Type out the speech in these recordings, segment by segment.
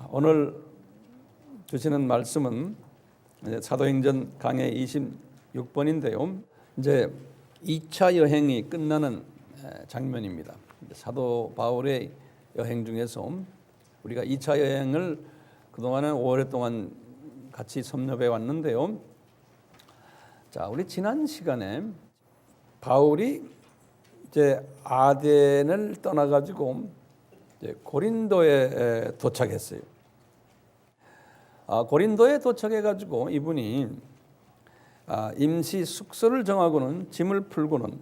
오늘 주시는 말씀은 사도행전 강해 26번인데요. 이제 2차 여행이 끝나는 장면입니다. 사도 바울의 여행 중에서 우리가 2차 여행을 그동안은 오랫동안 같이 섭렵해 왔는데요. 자, 우리 지난 시간에 바울이 이제 아덴을 떠나가지고 이제 고린도에 도착했어요. 고린도에 도착해가지고 이분이 임시 숙소를 정하고는 짐을 풀고는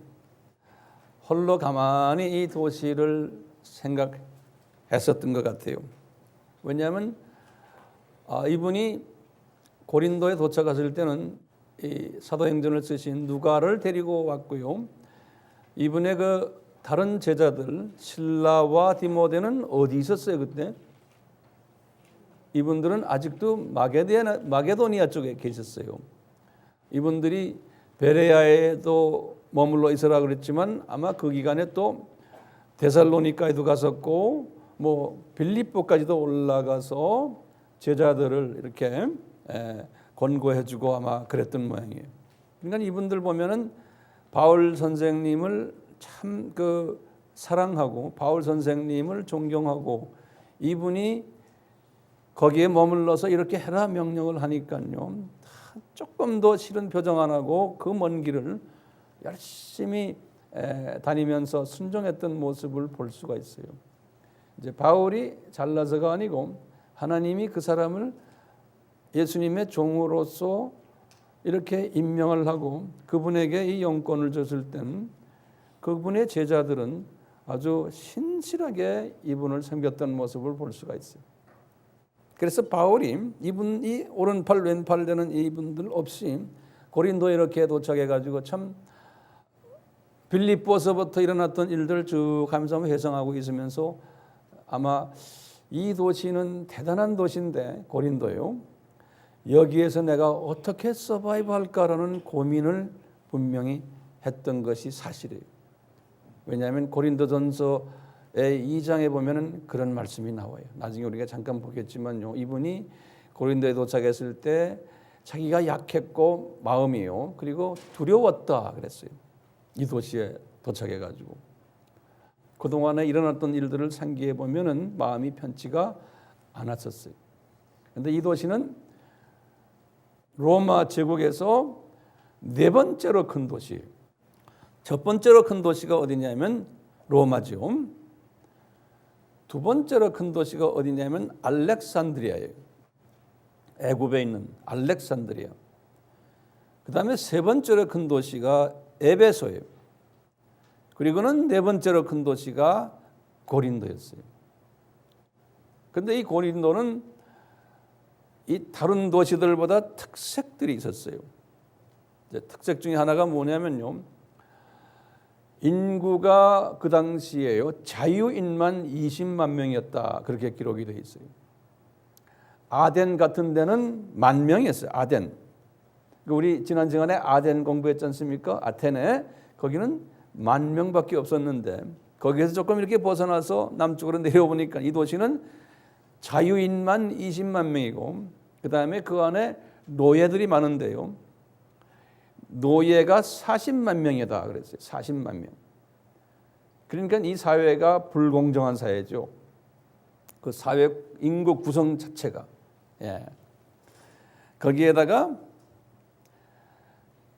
홀로 가만히 이 도시를 생각했었던 것 같아요. 왜냐하면 이분이 고린도에 도착했을 때는 이 사도행전을 쓰신 누가를 데리고 왔고요. 이분의 그 다른 제자들 실라와 디모데는 어디 있었어요 그때? 이분들은 아직도 마게도니아 쪽에 계셨어요. 이분들이 베레아에도 머물러 있으라 그랬지만 아마 그 기간에 또 데살로니가에도 갔었고 빌립보까지도 올라가서 제자들을 이렇게 권고해주고 아마 그랬던 모양이에요. 그러니까 이분들 보면은 바울 선생님을 참 사랑하고 바울 선생님을 존경하고 이분이 거기에 머물러서 이렇게 해라 명령을 하니까요. 조금 더 싫은 표정 안 하고 그 먼 길을 열심히 다니면서 순종했던 모습을 볼 수가 있어요. 이제 바울이 잘나서가 아니고 하나님이 그 사람을 예수님의 종으로서 이렇게 임명을 하고 그분에게 이 영권을 줬을 땐 그분의 제자들은 아주 신실하게 이분을 섬겼던 모습을 볼 수가 있어요. 그래서 바울이 이분이 오른팔 왼팔 되는 이분들 없이 고린도에 이렇게 도착해가지고 참 빌립보서부터 일어났던 일들 쭉 하면서 회상하고 있으면서 아마 이 도시는 대단한 도시인데 고린도요. 여기에서 내가 어떻게 서바이브 할까라는 고민을 분명히 했던 것이 사실이에요. 왜냐하면 고린도전서의 2장에 보면은 그런 말씀이 나와요. 나중에 우리가 잠깐 보겠지만요. 이분이 고린도에 도착했을 때 자기가 약했고 마음이요. 그리고 두려웠다 그랬어요. 이 도시에 도착해가지고. 그동안에 일어났던 일들을 상기해 보면은 마음이 편치가 않았었어요. 그런데 이 도시는 로마 제국에서 네 번째로 큰 도시예요. 첫 번째로 큰 도시가 어디냐면 로마죠. 두 번째로 큰 도시가 어디냐면 알렉산드리아예요. 애굽에 있는 알렉산드리아. 그 다음에 세 번째로 큰 도시가 에베소예요. 그리고는 네 번째로 큰 도시가 고린도였어요. 그런데 이 고린도는 이 다른 도시들보다 특색들이 있었어요. 이제 특색 중에 하나가 뭐냐면요. 인구가 그 당시에요. 자유인만 20만 명이었다. 그렇게 기록이 되어 있어요. 아덴 같은 데는 10,000명이었어요. 아덴. 우리 지난 시간에 아덴 공부했지 않습니까? 아테네. 거기는 10,000명밖에 없었는데 거기에서 조금 이렇게 벗어나서 남쪽으로 내려오니까 이 도시는 자유인만 20만 명이고 그 다음에 그 안에 노예들이 많은데요. 노예가 40만 명이다 그랬어요. 40만 명. 그러니까 이 사회가 불공정한 사회죠. 그 사회 인구 구성 자체가. 거기에다가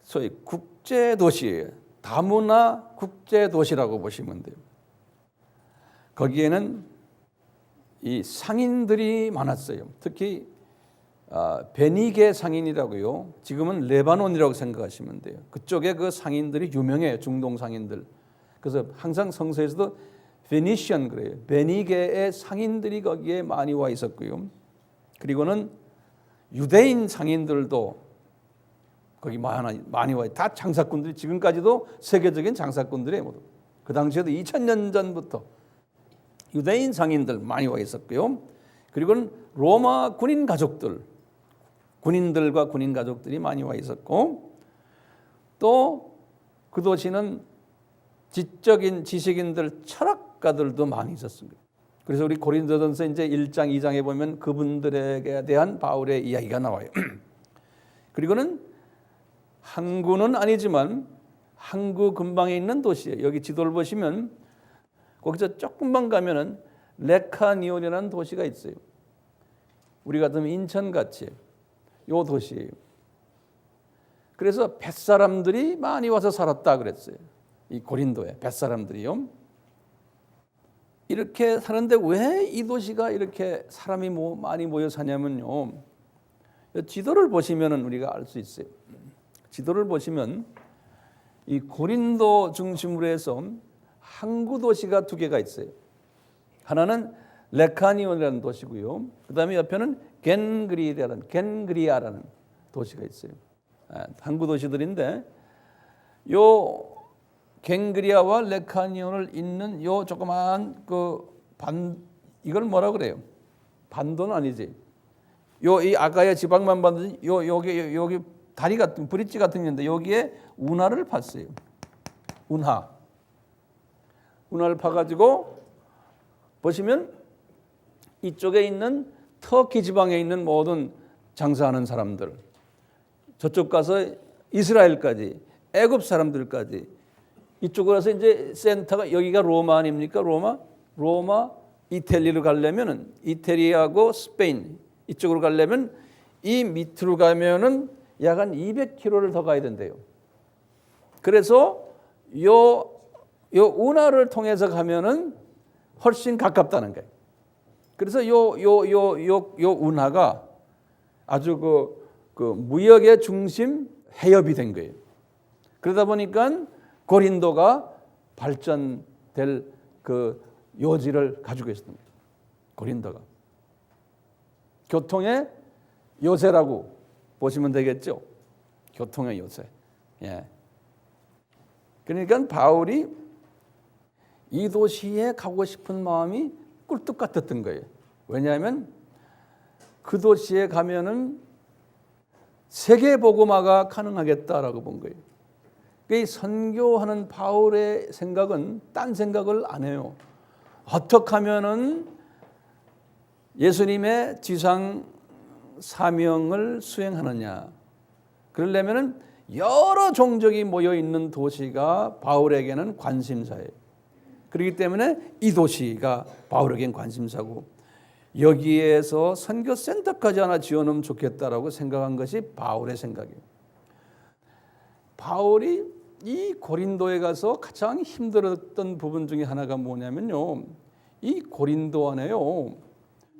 소위 국제 도시예요. 다문화 국제 도시라고 보시면 돼요. 거기에는 이 상인들이 많았어요. 특히 베니게 상인이라고요. 지금은 레바논이라고 생각하시면 돼요. 그쪽에 그 상인들이 유명해요. 중동 상인들. 그래서 항상 성서에서도 베니시안 그래요. 베니게의 상인들이 거기에 많이 와 있었고요. 그리고는 유대인 상인들도 거기 많이 와 있어요. 다 장사꾼들이 지금까지도 세계적인 장사꾼들이에요. 모두. 그 당시에도 2000년 전부터 유대인 상인들 많이 와 있었고요. 그리고는 로마 군인 가족들 군인들과 군인 가족들이 많이 와 있었고 또 그 도시는 지적인 지식인들 철학가들도 많이 있었습니다. 그래서 우리 고린도전서 이제 1장, 2장에 보면 그분들에게 대한 바울의 이야기가 나와요. 그리고는 항구는 아니지만 항구 근방에 있는 도시예요. 여기 지도를 보시면 거기서 조금만 가면은 레카니온이라는 도시가 있어요. 우리 같으면 인천같이 요 도시예요. 그래서 벳사람들이 많이 와서 살았다 그랬어요. 이 고린도에 벳사람들이요. 이렇게 사는데 왜 이 도시가 이렇게 사람이 많이 모여 사냐면요. 지도를 보시면 우리가 알 수 있어요. 지도를 보시면 이 고린도 중심으로 해서 항구 도시가 두 개가 있어요. 하나는 레카니온이라는 도시고요. 그다음에 옆에는 겐그리아라는 도시가 있어요. 항구 도시들인데 요 겐그리아와 레카니온을 잇는 요 조그마한 이걸 뭐라 그래요? 반도는 아니지. 이 아가야 지방만 봤는데 여기 다리 같은 브릿지 같은 게 있는데 여기에 운하를 팠어요. 운하를 파가지고 보시면 이쪽에 있는 터키 지방에 있는 모든 장사하는 사람들, 저쪽 가서 이스라엘까지, 애굽 사람들까지 이쪽으로 가서 이제 센터가 여기가 로마 아닙니까? 로마 이태리로 가려면은 이태리하고 스페인 이쪽으로 가려면 이 밑으로 가면은 약 한 200km를 더 가야 된대요. 그래서 요 운하를 통해서 가면은 훨씬 가깝다는 거예요. 그래서 요 운하가 아주 그 무역의 중심 해협이 된 거예요. 그러다 보니까 고린도가 발전될 그 요지를 가지고 있습니다. 고린도가 교통의 요새라고 보시면 되겠죠. 교통의 요새. 예. 그러니까 바울이 이 도시에 가고 싶은 마음이 꿀뚝 같았던 거예요. 왜냐하면 그 도시에 가면은 세계 복음화가 가능하겠다라고 본 거예요. 이 선교하는 바울의 생각은 딴 생각을 안 해요. 어떻게 하면은 예수님의 지상 사명을 수행하느냐. 그러려면은 여러 종족이 모여 있는 도시가 바울에게는 관심사예요. 그렇기 때문에 이 도시가 바울에겐 관심사고 여기에서 선교센터까지 하나 지어놓으면 좋겠다라고 생각한 것이 바울의 생각이에요. 바울이 이 고린도에 가서 가장 힘들었던 부분 중에 하나가 뭐냐면요. 이 고린도 안에요.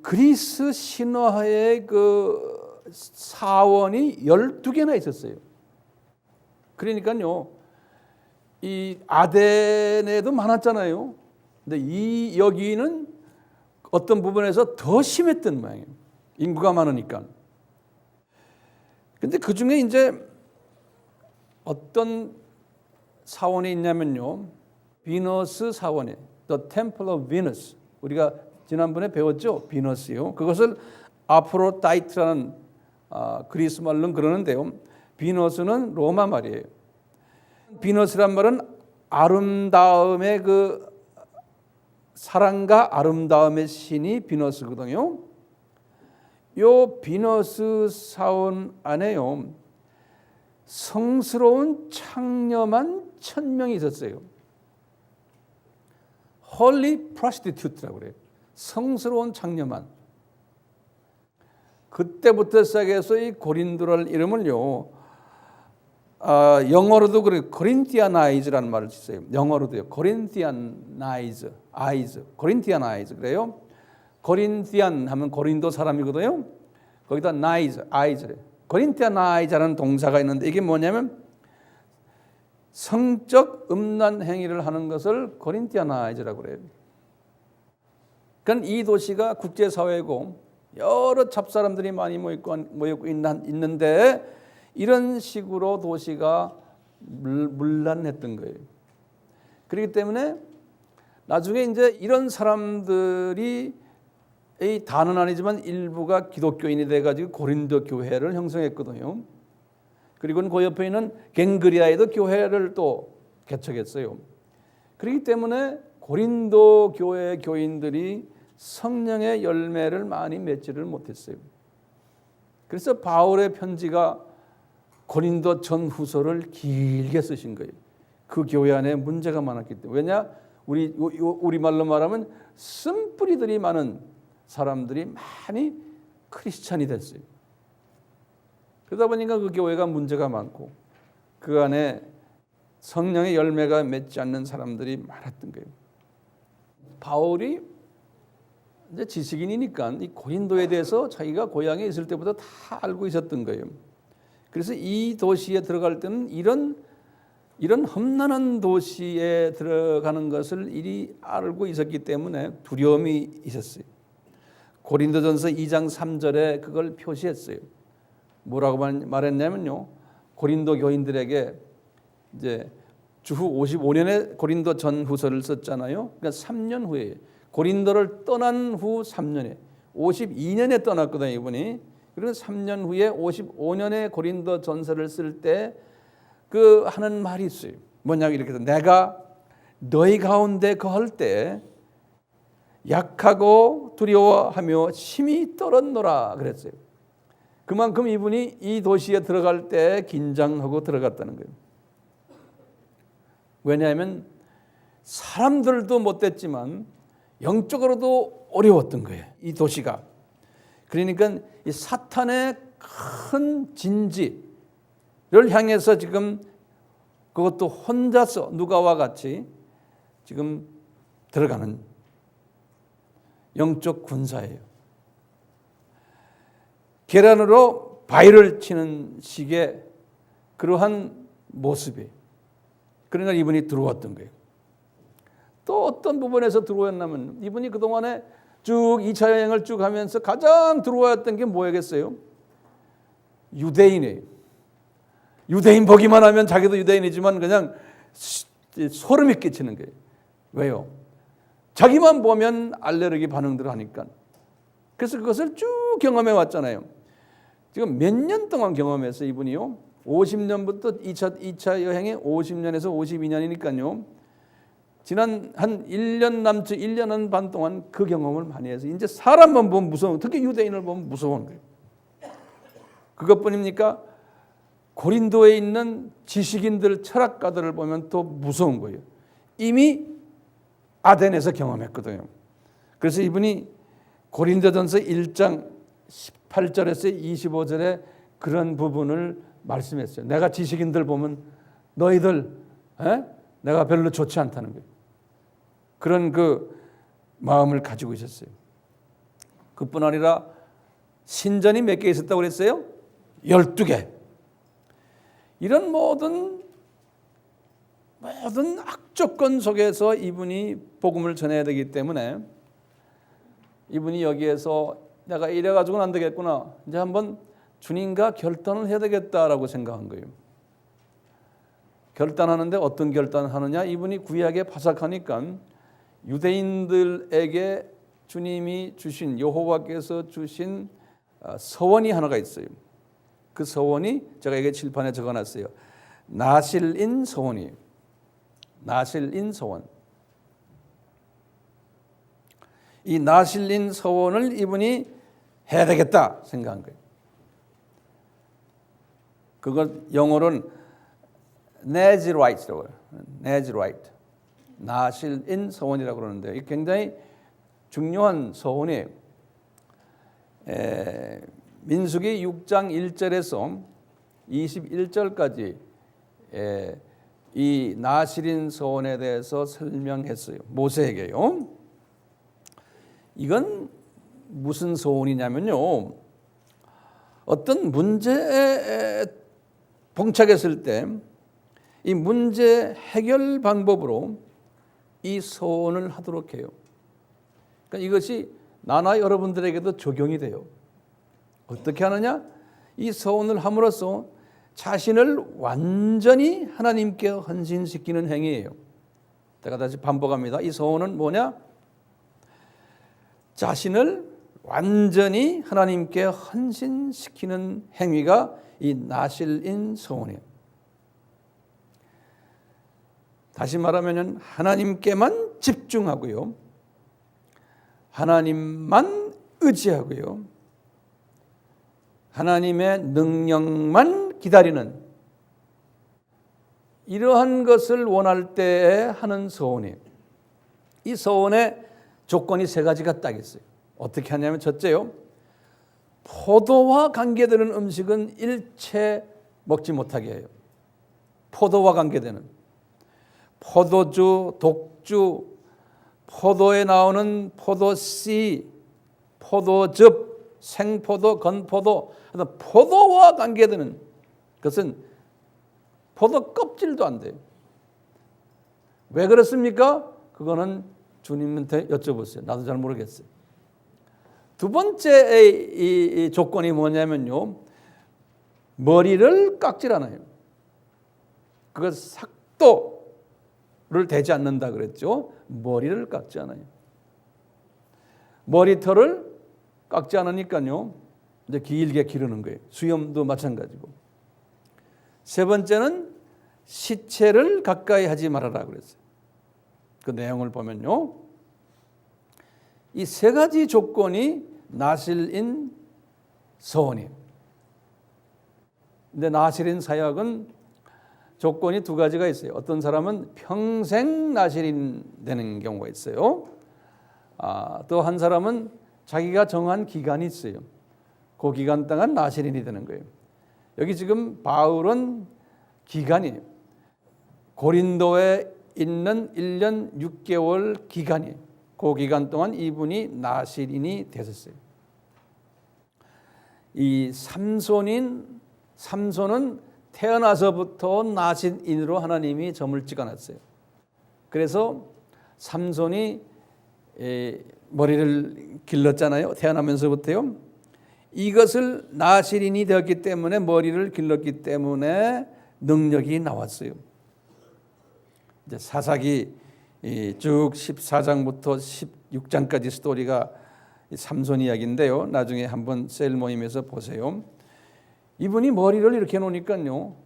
그리스 신화의 그 사원이 12개나 있었어요. 그러니까요. 이 아덴에도 많았잖아요. 근데 여기는 어떤 부분에서 더 심했던 모양이에요. 인구가 많으니까. 근데 그 중에 이제 어떤 사원이 있냐면요. 비너스 사원이에요. The Temple of Venus. 우리가 지난번에 배웠죠. 비너스요. 그것을 아프로다이트라는 그리스 말로는 그러는데요. 비너스는 로마 말이에요. 비너스란 말은 아름다움의 그 사랑과 아름다움의 신이 비너스거든요. 요 비너스 사원 안에요. 성스러운 창녀만 1000명이 있었어요. Holy prostitute라고 그래요. 성스러운 창녀만. 그때부터 시작해서 이 고린도라는 이름을요. 영어로도 그래 코린티아나이즈라는 말을 쓰어요. 영어로도요. 코린티아나이즈, 코린티아나이즈 그래요. 코린티안 하면 고린도 사람이거든요. 거기다 나이즈, 아이즈래. 코린티아나이즈라는 동사가 있는데 이게 뭐냐면 성적 음란 행위를 하는 것을 코린티아나이즈라고 그래요. 그러니까 이 도시가 국제사회고 여러 잡사람들이 많이 모이고 있는데 이런 식으로 도시가 문란했던 거예요. 그렇기 때문에 나중에 이제 이런 사람들이 다는 아니지만 일부가 기독교인이 돼가지고 고린도 교회를 형성했거든요. 그리고 그 옆에 있는 겐그리아에도 교회를 또 개척했어요. 그렇기 때문에 고린도 교회 교인들이 성령의 열매를 많이 맺지를 못했어요. 그래서 바울의 편지가 고린도 전후서를 길게 쓰신 거예요. 그 교회 안에 문제가 많았기 때문에. 왜냐? 우리 말로 말하면 쓴뿌리들이 많은 사람들이 많이 크리스찬이 됐어요. 그러다 보니까 그 교회가 문제가 많고 그 안에 성령의 열매가 맺지 않는 사람들이 많았던 거예요. 바울이 이제 지식인이니까 이 고린도에 대해서 자기가 고향에 있을 때부터 다 알고 있었던 거예요. 그래서 이 도시에 들어갈 때는 이런 험난한 도시에 들어가는 것을 이리 알고 있었기 때문에 두려움이 있었어요. 고린도전서 2장 3절에 그걸 표시했어요. 뭐라고 말했냐면요. 고린도 교인들에게 이제 주후 55년에 고린도 전후서를 썼잖아요. 그러니까 3년 후에 고린도를 떠난 후 3년에 52년에 떠났거든요, 이분이. 그리고 3년 후에 55년에 고린도 전서를 쓸 때 그 하는 말이 있어요. 뭐냐고 이렇게 해서 내가 너희 가운데 거할 때 약하고 두려워하며 심히 떨었노라 그랬어요. 그만큼 이분이 이 도시에 들어갈 때 긴장하고 들어갔다는 거예요. 왜냐하면 사람들도 못됐지만 영적으로도 어려웠던 거예요. 이 도시가. 그러니까 이 사탄의 큰 진지를 향해서 지금 그것도 혼자서 누가와 같이 지금 들어가는 영적 군사예요. 계란으로 바위를 치는 식의 그러한 모습이. 그러니까 이분이 들어왔던 거예요. 또 어떤 부분에서 들어왔냐면 이분이 그동안에 쭉 2차 여행을 쭉 하면서 가장 들어왔던 게 뭐겠어요? 유대인이에요. 유대인 보기만 하면 자기도 유대인이지만 그냥 소름이 끼치는 거예요. 왜요? 자기만 보면 알레르기 반응들을 하니까. 그래서 그것을 쭉 경험해 왔잖아요. 지금 몇 년 동안 경험해서 이분이요. 50년부터 2차 여행에 50년에서 52년이니까요. 지난 한 1년 남짓 1년 반 동안 그 경험을 많이 해서 이제 사람만 보면 무서워. 특히 유대인을 보면 무서운 거예요. 그것뿐입니까? 고린도에 있는 지식인들, 철학가들을 보면 또 무서운 거예요. 이미 아덴에서 경험했거든요. 그래서 이분이 고린도전서 1장 18절에서 25절에 그런 부분을 말씀했어요. 내가 지식인들 보면 너희들 내가 별로 좋지 않다는 거예요. 그런 그 마음을 가지고 있었어요. 그뿐 아니라 신전이 몇 개 있었다고 그랬어요? 12개. 이런 모든 악조건 속에서 이분이 복음을 전해야 되기 때문에 이분이 여기에서 내가 이래가지고는 안 되겠구나. 이제 한번 주님과 결단을 해야 되겠다라고 생각한 거예요. 결단하는데 어떤 결단을 하느냐? 이분이 구약에 파삭하니까 유대인들에게 주님이 주신 여호와께서 주신 서원이 하나가 있어요. 그 서원이 제가 여기 칠판에 적어놨어요. 나실인 서원이에요. 나실인 서원. 이 나실인 서원을 이분이 해야 되겠다 생각한 거예요. 그걸 영어로는 네즈라이트라고 해요. 네즈라이트. 나실인 서원이라고 그러는데 이게 굉장히 중요한 서원이에요. 민수기 6장 1절에서 21절까지 이 나실인 서원에 대해서 설명했어요. 모세에게요. 이건 무슨 서원이냐면요. 어떤 문제에 봉착했을 때 이 문제 해결 방법으로 이 서원을 하도록 해요. 그러니까 이것이 나나 여러분들에게도 적용이 돼요. 어떻게 하느냐? 이 서원을 함으로써 자신을 완전히 하나님께 헌신시키는 행위예요. 제가 다시 반복합니다. 이 서원은 뭐냐? 자신을 완전히 하나님께 헌신시키는 행위가 이 나실인 서원이에요. 다시 말하면 하나님께만 집중하고요. 하나님만 의지하고요. 하나님의 능력만 기다리는 이러한 것을 원할 때에 하는 서원이에요. 이 서원의 조건이 세 가지가 딱 있어요. 어떻게 하냐면 첫째요. 포도와 관계되는 음식은 일체 먹지 못하게 해요. 포도와 관계되는 포도주, 독주, 포도에 나오는 포도씨, 포도즙, 생포도, 건포도, 포도와 관계되는 것은 포도 껍질도 안 돼요. 왜 그렇습니까? 그거는 주님한테 여쭤보세요. 나도 잘 모르겠어요. 두 번째 이 조건이 뭐냐면요. 머리를 깎질 않아요. 그것 삭도를 대지 않는다 그랬죠. 머리를 깎지 않아요. 머리털을 깎지 않으니까요. 이제 길게 기르는 거예요. 수염도 마찬가지고. 세 번째는 시체를 가까이 하지 말아라 그랬어요. 그 내용을 보면요. 이 세 가지 조건이 나실인 서원이에요. 근데 나실인 사역은 조건이 두 가지가 있어요. 어떤 사람은 평생 나실인 되는 경우가 있어요. 또 한 사람은 자기가 정한 기간이 있어요. 그 기간 동안 나실인이 되는 거예요. 여기 지금 바울은 기간이에요. 고린도에 있는 1년 6개월 기간이에요. 그 기간 동안 이분이 나실인이 되셨어요. 이 삼손은 태어나서부터 나실인으로 하나님이 점을 찍어놨어요. 그래서 삼손이 머리를 길렀잖아요. 태어나면서부터요. 이것을 나실인이 되었기 때문에 머리를 길렀기 때문에 능력이 나왔어요. 이제 사사기 쭉 14장부터 16장까지 스토리가 삼손 이야기인데요. 나중에 한번 셀 모임에서 보세요. 이분이 머리를 이렇게 해놓으니까요.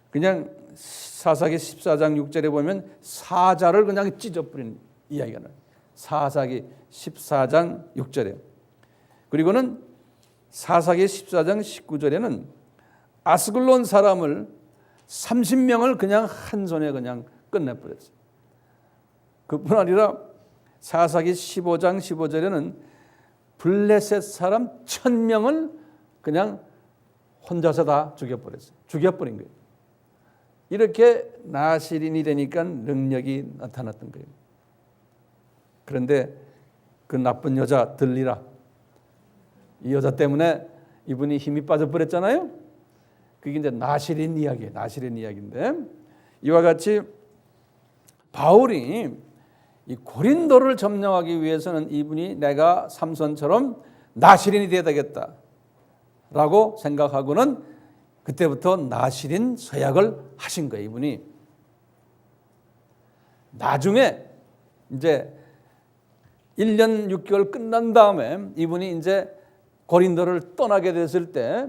그냥 사사기 14장 6절에 보면 사자를 그냥 찢어버린 이야기가 나요. 사사기 14장 6절에. 그리고는 사사기 14장 19절에는 아스글론 사람을 30명을 그냥 한 손에 그냥 끝내버렸어요. 그뿐 아니라 사사기 15장 15절에는 블레셋 사람 1000명을 그냥 혼자서 다 죽여버렸어요. 죽여버린 거예요. 이렇게 나실인이 되니까 능력이 나타났던 거예요. 그런데 그 나쁜 여자 들리라. 이 여자 때문에 이분이 힘이 빠져버렸잖아요. 그게 이제 나실인 이야기예요. 나실인 이야기인데 이와 같이 바울이 이 고린도를 점령하기 위해서는 이분이 내가 삼손처럼 나실인이 되어야 되겠다라고 생각하고는 그때부터 나실인 서약을 하신 거예요. 이분이 나중에 이제 1년 6개월 끝난 다음에 이분이 이제 고린도를 떠나게 됐을 때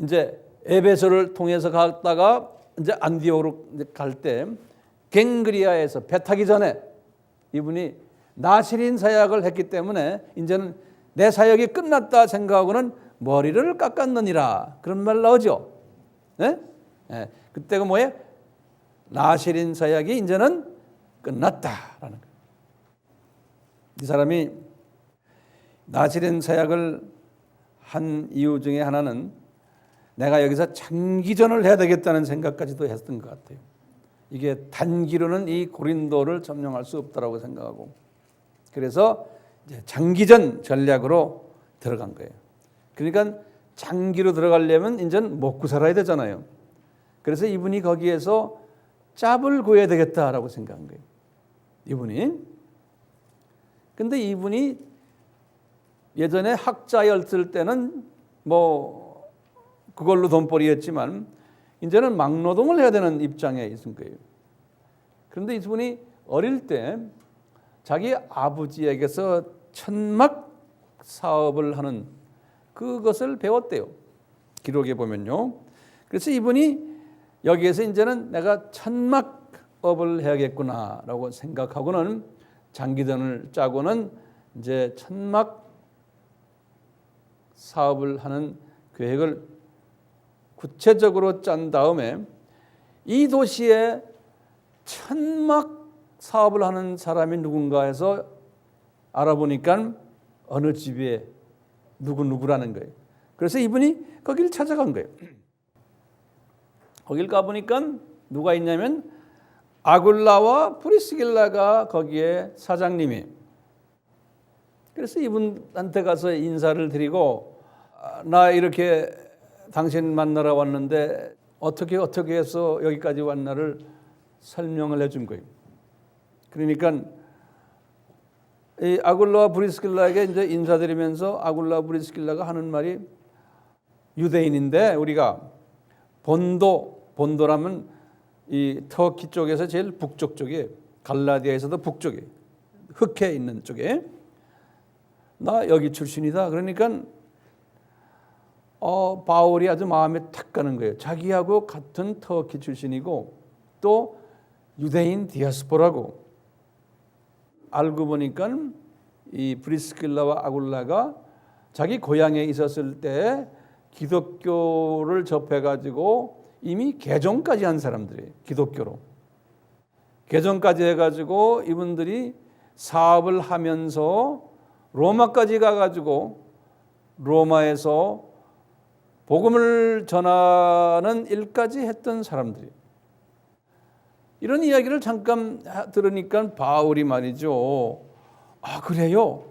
이제 에베소를 통해서 갔다가 이제 안디옥으로 갈 때 갱그리아에서 배 타기 전에 이분이 나실인 사역을 했기 때문에 이제는 내 사역이 끝났다 생각하고는 머리를 깎았느니라 그런 말 나오죠. 네? 네. 그때가 뭐예요? 나실인 사역이 이제는 끝났다라는 거예요. 이 사람이 나실인 사역을 한 이유 중에 하나는 내가 여기서 장기전을 해야 되겠다는 생각까지도 했던 것 같아요. 이게 단기로는 이 고린도를 점령할 수 없다라고 생각하고 그래서 이제 장기전 전략으로 들어간 거예요. 그러니까 장기로 들어가려면 이제는 먹고 살아야 되잖아요. 그래서 이분이 거기에서 짭을 구해야 되겠다라고 생각한 거예요. 이분이. 근데 이분이 예전에 학자였을 때는 뭐 그걸로 돈벌이였지만 이제는 막노동을 해야 되는 입장에 있은 거예요. 그런데 이분이 어릴 때 자기 아버지에게서 천막 사업을 하는 그것을 배웠대요. 기록에 보면요. 그래서 이분이 여기에서 이제는 내가 천막업을 해야겠구나라고 생각하고는 장기전을 짜고는 이제 천막 사업을 하는 계획을 구체적으로 짠 다음에 이 도시에 천막 사업을 하는 사람이 누군가 해서 알아보니까 어느 집에 누구라는 거예요. 그래서 이분이 거길 찾아간 거예요. 거길 가보니까 누가 있냐면 아굴라와 브리스길라가 거기에 사장님이. 그래서 이분한테 가서 인사를 드리고 나 이렇게 당신 만나러 왔는데 어떻게 해서 여기까지 왔나를 설명을 해준 거예요. 그러니까 이 아굴라와 브리스길라에게 이제 인사드리면서 아굴라와 브리스길라가 하는 말이 유대인인데 우리가 본도라면 이 터키 쪽에서 제일 북쪽 쪽에 갈라디아에서도 북쪽에 흑해 있는 쪽에 나 여기 출신이다. 그러니까 바울이 아주 마음에 탁 가는 거예요. 자기하고 같은 터키 출신이고 또 유대인 디아스포라고. 알고 보니까 이 브리스길라와 아굴라가 자기 고향에 있었을 때 기독교를 접해가지고 이미 개종까지 한 사람들이에요. 기독교로. 개종까지 해가지고 이분들이 사업을 하면서 로마까지 가가지고 로마에서 복음을 전하는 일까지 했던 사람들이에요. 이런 이야기를 잠깐 들으니까 바울이 말이죠. 아, 그래요?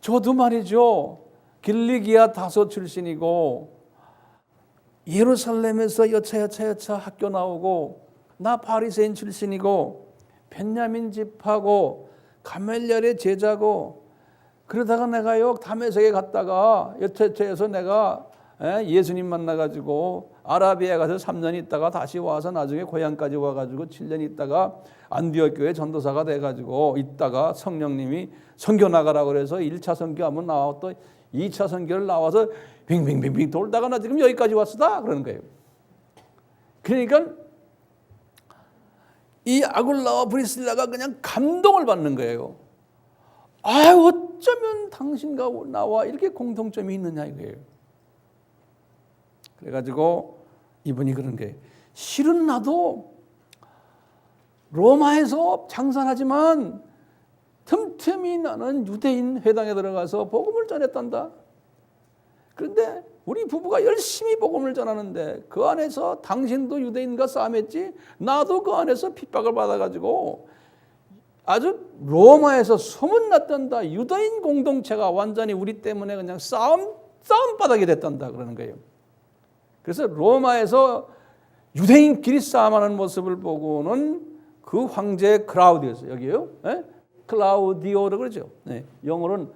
저도 말이죠. 길리기아 다소 출신이고 예루살렘에서 여차 학교 나오고 나 바리새인 출신이고 벤야민 집하고 가멜리엘의 제자고 그러다가 내가요 다메섹에 갔다가 여차에서 내가 예수님 만나가지고 아라비아에 가서 3년 있다가 다시 와서 나중에 고향까지 와가지고 7년 있다가 안디옥 교회 전도사가 돼가지고 있다가 성령님이 선교 나가라 그래서 1차 선교하면 나와 또 2차 선교를 나와서 빙빙빙빙 돌다가 나 지금 여기까지 왔으다 그러는 거예요. 그러니까 이 아굴라와 브리스길라가 그냥 감동을 받는 거예요. 아, 어쩌면 당신과 나와 이렇게 공통점이 있느냐 이거예요. 그래가지고 이분이 그런 거예요. 실은 나도 로마에서 장사하지만 틈틈이 나는 유대인 회당에 들어가서 복음을 전했단다. 그런데 우리 부부가 열심히 복음을 전하는데 그 안에서 당신도 유대인과 싸움했지 나도 그 안에서 핍박을 받아가지고 아주 로마에서 소문났단다. 유대인 공동체가 완전히 우리 때문에 그냥 싸움바닥이 됐단다 그러는 거예요. 그래서 로마에서 유대인끼리 싸움하는 모습을 보고는 그 황제 클라우디우스 여기요, 네? 클라우디오라고 그러죠. 네. 영어로는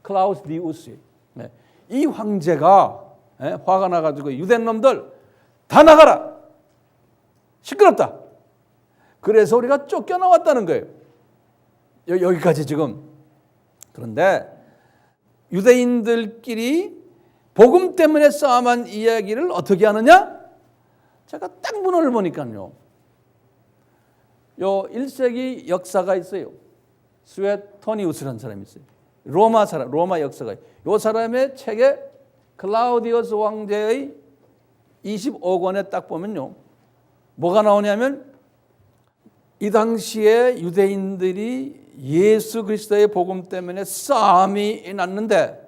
클라우디우스. 네. 이 황제가 화가 나가지고 유대인 놈들 다 나가라. 시끄럽다. 그래서 우리가 쫓겨나왔다는 거예요. 여기까지 지금. 그런데 유대인들끼리 복음 때문에 싸움한 이야기를 어떻게 하느냐? 제가 딱 문헌을 보니까요. 요 1세기 역사가 있어요. 스웨토니우스라는 사람이 있어요. 로마 역사가. 요 사람의 책에 클라우디우스 왕제의 25권에 딱 보면요. 뭐가 나오냐면 이 당시에 유대인들이 예수 그리스도의 복음 때문에 싸움이 났는데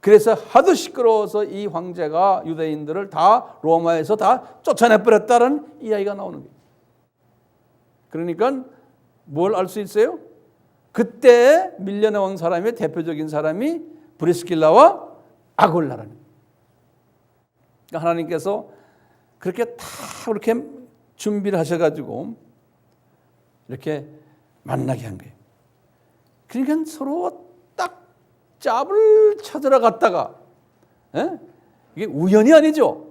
그래서 하도 시끄러워서 이 황제가 유대인들을 다 로마에서 다 쫓아내버렸다는 이야기가 나오는 거예요. 그러니까 뭘 알 수 있어요? 그때 밀려나온 사람의 대표적인 사람이 브리스길라와 아굴라라는 거예요. 그러니까 하나님께서 그렇게 다 그렇게 준비를 하셔가지고 이렇게 만나게 한 거예요. 그러니까 서로 딱 짭을 찾으러 갔다가 이게 우연이 아니죠.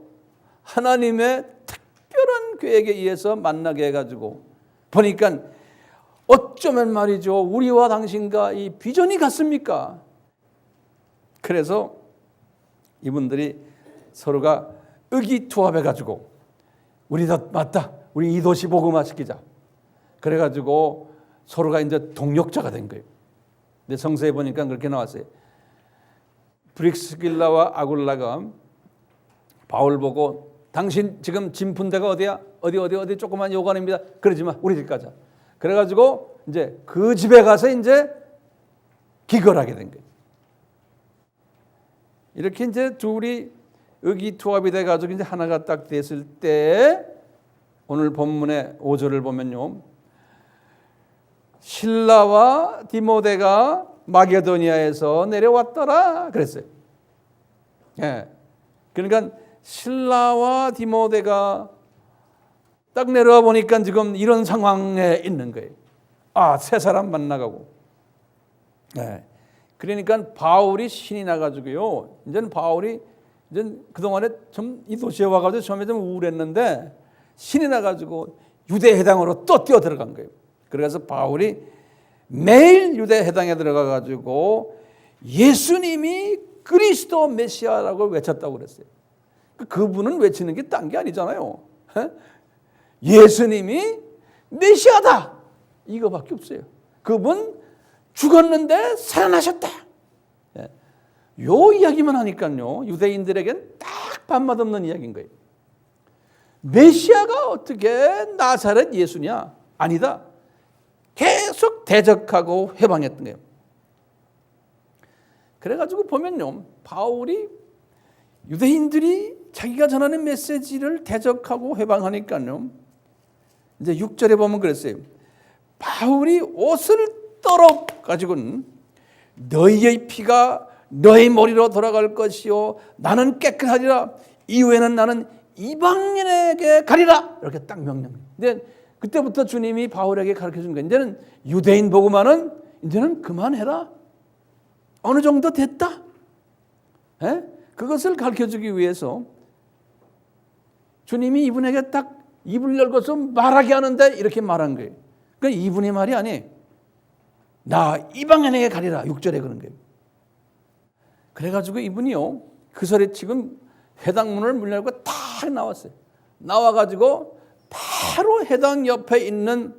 하나님의 특별한 계획에 의해서 만나게 해가지고 보니까 어쩌면 말이죠. 우리와 당신과 이 비전이 같습니까? 그래서 이분들이 서로가 의기투합해가지고 우리도 맞다. 우리 이 도시 복음화 시키자. 그래가지고 서로가 이제 동력자가 된 거예요. 근데 성서에 보니까 그렇게 나왔어요. 브릭스길라와 아굴라가 바울 보고 당신 지금 진푼데가 어디야? 어디 조그만 요관입니다. 그러지 마. 우리 집 가자. 그래가지고 이제 그 집에 가서 이제 기걸하게 된 거예요. 이렇게 이제 둘이 의기투합이 돼가지고 이제 하나가 딱 됐을 때 오늘 본문의 5절을 보면요. 실라와 디모데가 마게도니아에서 내려왔더라 그랬어요. 예. 그러니까 실라와 디모데가 딱 내려와 보니까 지금 이런 상황에 있는 거예요. 아, 세 사람 만나가고. 예. 그러니까 바울이 신이 나가지고요. 이제는 바울이 이제 그동안에 좀 이 도시에 와가지고 처음에 좀 우울했는데 신이 나가지고 유대 회당으로 또 뛰어 들어간 거예요. 그래서 바울이 매일 유대 회당에 들어가가지고 예수님이 그리스도 메시아라고 외쳤다고 그랬어요. 그분은 외치는 게 딴 게 아니잖아요. 예수님이 메시아다 이거밖에 없어요. 그분 죽었는데 살아나셨다. 요 이야기만 하니까요 유대인들에겐 딱 밥맛 없는 이야기인 거예요. 메시아가 어떻게 나사렛 예수냐? 아니다. 계속 대적하고 회방했던 거예요. 그래가지고 보면요 바울이 유대인들이 자기가 전하는 메시지를 대적하고 회방하니까요 이제 6절에 보면 그랬어요. 바울이 옷을 떨어 가지고는 너희의 피가 너희 머리로 돌아갈 것이요 나는 깨끗하리라. 이후에는 나는 이방인에게 가리라. 이렇게 딱 명령. 근데 그때부터 주님이 바울에게 가르쳐 준 거예요. 이제는 유대인 복음화는 이제는 그만해라. 어느 정도 됐다. 에? 그것을 가르쳐 주기 위해서 주님이 이분에게 딱 입을 열고서 말하게 하는데 이렇게 말한 거예요. 그러니까 이분의 말이 아니에요. 나 이방인에게 가리라. 6절에 그런 거예요. 그래가지고 이분이요 그 설에 지금 회당문을 문 열고 딱 나왔어요. 나와가지고 바로 회당 옆에 있는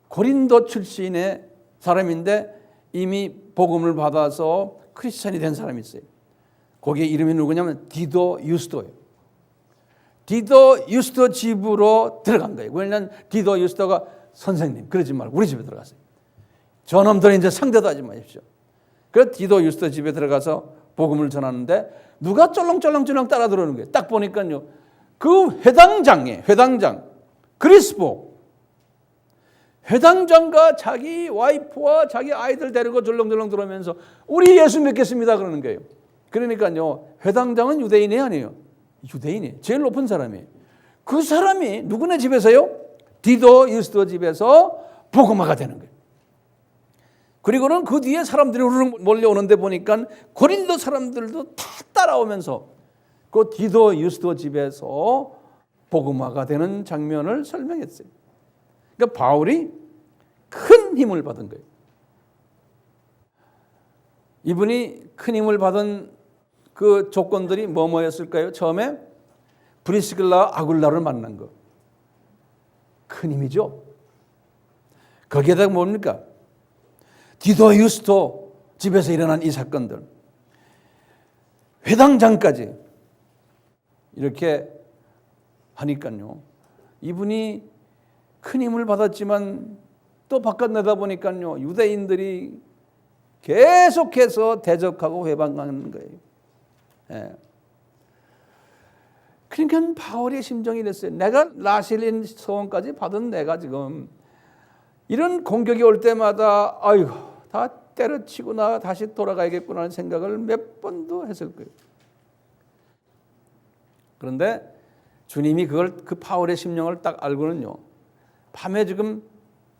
고린도 출신의 사람인데 이미 복음을 받아서 크리스찬이 된 사람이 있어요. 거기에 이름이 누구냐면 디도 유스도예요. 디도 유스도 집으로 들어간 거예요. 왜냐하면 디도 유스도가 선생님 그러지 말고 우리 집에 들어갔어요. 저놈들은 이제 상대도 하지 마십시오. 그래서 디도 유스도 집에 들어가서 복음을 전하는데 누가 쫄렁쫄렁 따라 들어오는 거예요. 딱 보니까요. 그 회당장 그리스보 회당장과 자기 와이프와 자기 아이들 데리고 졸렁졸렁 들어오면서 우리 예수 믿겠습니다 그러는 거예요. 그러니까요. 회당장은 유대인이 아니에요. 유대인이 제일 높은 사람이에요. 그 사람이 누구네 집에서요? 디도 유스도 집에서 복음화가 되는 거예요. 그리고는 그 뒤에 사람들이 우르르 몰려오는데 보니까 고린도 사람들도 다 따라오면서 그 디도 유스도 집에서 복음화가 되는 장면을 설명했어요. 그러니까 바울이 큰 힘을 받은 거예요. 이분이 큰 힘을 받은 그 조건들이 뭐였을까요? 처음에 브리스길라 아굴라를 만난 거. 큰 힘이죠. 거기에다가 뭡니까? 디도 유스도 집에서 일어난 이 사건들. 회당장까지 이렇게 하니까요. 이분이 큰 힘을 받았지만 또 바깥 내다보니까요. 유대인들이 계속해서 대적하고 회방하는 거예요. 예. 그러니까 바울의 심정이 됐어요. 내가 라실린 소원까지 받은 내가 지금 이런 공격이 올 때마다 아이고 다 때려치고 나 다시 돌아가야겠구나 하는 생각을 몇 번도 했을 거예요. 그런데 주님이 그 바울의 심령을 딱 알고는요. 밤에 지금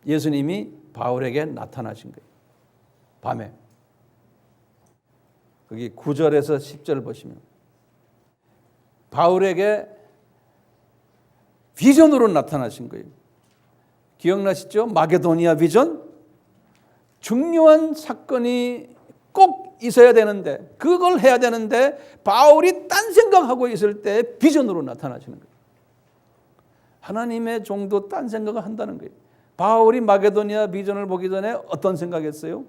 예수님이 바울에게 나타나신 거예요. 밤에. 거기 9절에서 10절 보시면 바울에게 비전으로 나타나신 거예요. 기억나시죠? 마게도니아 비전? 중요한 사건이 꼭 있어야 되는데 그걸 해야 되는데 바울이 딴 생각하고 있을 때 비전으로 나타나시는 거예요. 하나님의 종도 딴 생각을 한다는 거예요. 바울이 마게도니아 비전을 보기 전에 어떤 생각했어요?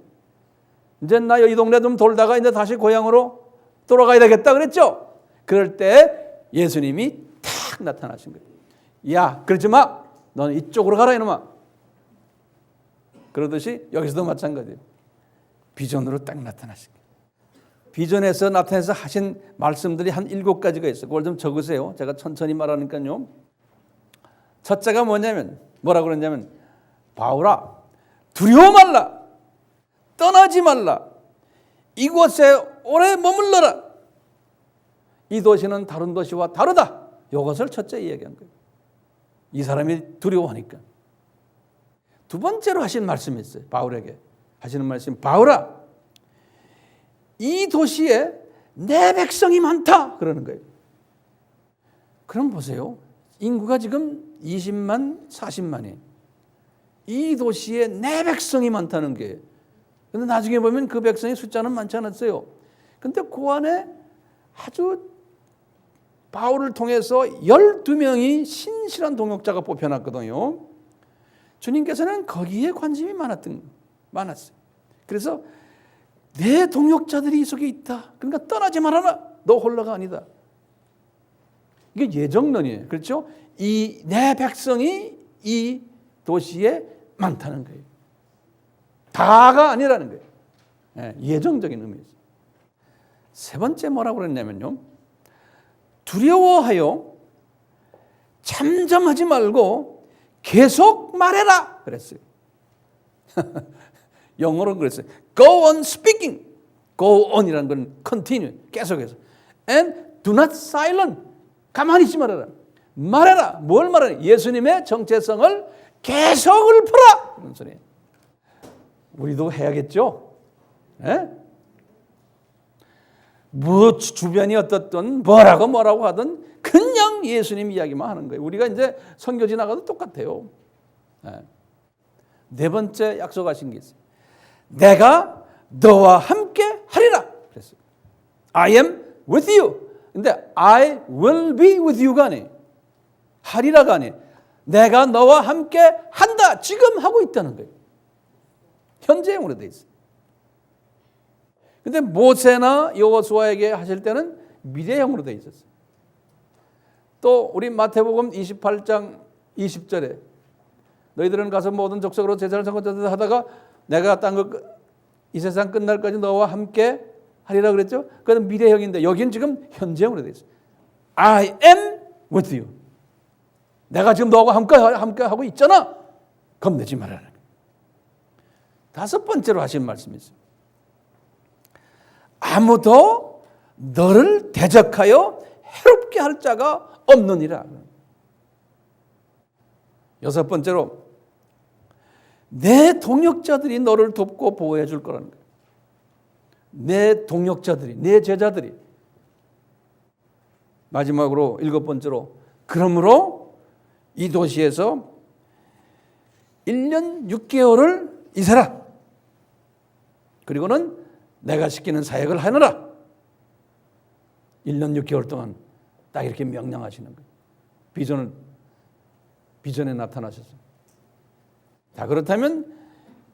이제 나 이 동네 좀 돌다가 이제 다시 고향으로 돌아가야 되겠다 그랬죠. 그럴 때 예수님이 탁 나타나신 거예요. 야, 그러지 마. 너는 이쪽으로 가라 이놈아. 그러듯이 여기서도 마찬가지예요. 비전으로 딱 나타나신 거예요. 비전에서 나타나서 하신 말씀들이 한 7가지가 있어요. 그걸 좀 적으세요. 제가 천천히 말하니까요. 첫째가 뭐라고 그랬냐면, 바울아, 두려워 말라. 떠나지 말라. 이곳에 오래 머물러라. 이 도시는 다른 도시와 다르다. 이것을 첫째 이야기한 거예요. 이 사람이 두려워하니까. 두 번째로 하신 말씀이 있어요. 바울에게 하시는 말씀. 바울아, 이 도시에 내 백성이 많다. 그러는 거예요. 그럼 보세요. 인구가 지금 20만, 40만이에요. 이 도시에 내 백성이 많다는 게. 근데 나중에 보면 그 백성의 숫자는 많지 않았어요. 근데 그 안에 아주 바울을 통해서 12명이 신실한 동역자가 뽑혀놨거든요. 주님께서는 거기에 관심이 많았어요. 그래서 내 동역자들이 이 속에 있다. 그러니까 떠나지 말아라. 너 홀로가 아니다. 이게 예정론이에요. 그렇죠? 내 백성이 이 도시에 많다는 거예요. 다가 아니라는 거예요. 예정적인 의미에서. 세 번째 뭐라고 그랬냐면요. 두려워하여 잠잠하지 말고 계속 말해라 그랬어요. 영어로 그랬어요. Go on speaking. Go on이라는 건 continue, 계속해서. And do not silent. 가만히 있지 말아라. 말해라. 뭘 말하냐? 예수님의 정체성을 계속을 풀어. 그런 소리예요. 우리도 해야겠죠? 뭐 주변이 어떻든 뭐라고 하든 그냥 예수님 이야기만 하는 거예요. 우리가 이제 선교지 나가도 똑같아요. 네 번째 약속하신 게 있어요. 내가 너와 함께 하리라 그랬어요. I am with you. 근데 I will be with you가 아니에요. 하리라가 아니에요. 내가 너와 함께 한다. 지금 하고 있다는 거예요. 현재형으로 되어 있어요. 근데 모세나 여호수아에게 하실 때는 미래형으로 되어 있었어요. 또 우리 마태복음 28장 20절에 너희들은 가서 모든 족속으로 제자를 삼고 하다가 내가 이 세상 끝날까지 너와 함께 하리라 그랬죠. 그건 미래형인데 여기는 지금 현재형으로 되어 있어요. I am with you. 내가 지금 너와 함께 하고 있잖아. 겁내지 말아라. 다섯 번째로 하신 말씀이 있어요. 아무도 너를 대적하여 해롭게 할 자가 없느니라. 여섯 번째로 내 동역자들이 너를 돕고 보호해 줄 거라는 거예요. 내 동역자들이, 내 제자들이. 마지막으로 일곱 번째로 그러므로 이 도시에서 1년 6개월을 있어라. 그리고는 내가 시키는 사역을 하느라. 1년 6개월 동안 딱 이렇게 명령하시는 거예요. 비전에 나타나셨어요. 자, 그렇다면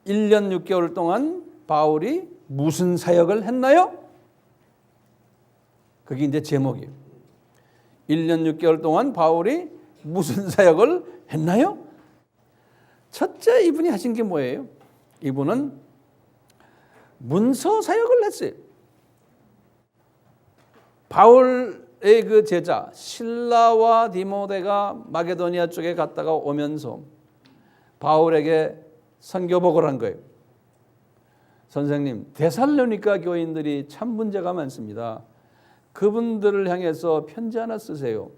1년 6개월 동안 바울이 무슨 사역을 했나요? 그게 이제 제목이에요. 1년 6개월 동안 바울이 무슨 사역을 했나요? 첫째 이분이 하신 게 뭐예요? 이분은 문서 사역을 했어요. 바울의 그 제자 실라와 디모데가 마게도니아 쪽에 갔다가 오면서 바울에게 선교 보고를 한 거예요. 선생님, 데살로니가 교인들이 참 문제가 많습니다. 그분들을 향해서 편지 하나 쓰세요.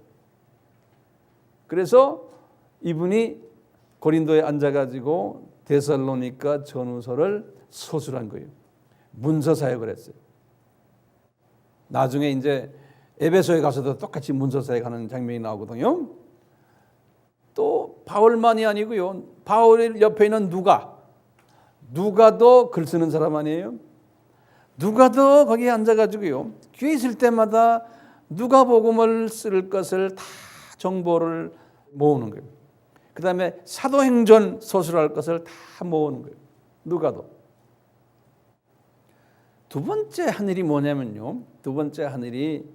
그래서 이분이 고린도에 앉아가지고 데살로니가 전후서를 서술한 거예요. 문서 사역을 했어요. 나중에 이제 에베소에 가서도 똑같이 문서 사역하는 장면이 나오거든요. 또 바울만이 아니고요. 바울 옆에 있는 누가도 글 쓰는 사람 아니에요? 누가도 거기에 앉아가지고요. 교회 있을 때마다 누가복음을 쓸 것을 다 정보를 모으는 거예요. 그 다음에 사도행전 서술할 것을 다 모으는 거예요. 누가도. 두 번째 하늘이 뭐냐면요. 두 번째 하늘이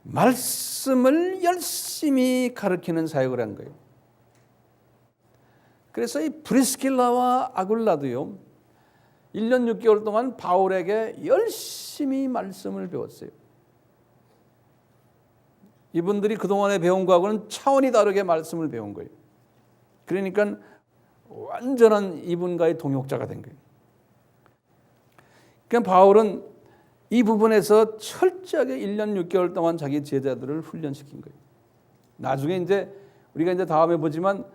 말씀을 열심히 가르치는 사역을 한 거예요. 그래서 이 브리스길라와 아굴라도요. 1년 6개월 동안 바울에게 열심히 말씀을 배웠어요. 이분들이 그동안에 배운 거하고는 차원이 다르게 말씀을 배운 거예요. 그러니까 완전한 이분과의 동역자가 된 거예요. 그러니까 바울은 이 부분에서 철저하게 1년 6개월 동안 자기 제자들을 훈련시킨 거예요. 나중에 이제 우리가 이제 다음에 보지만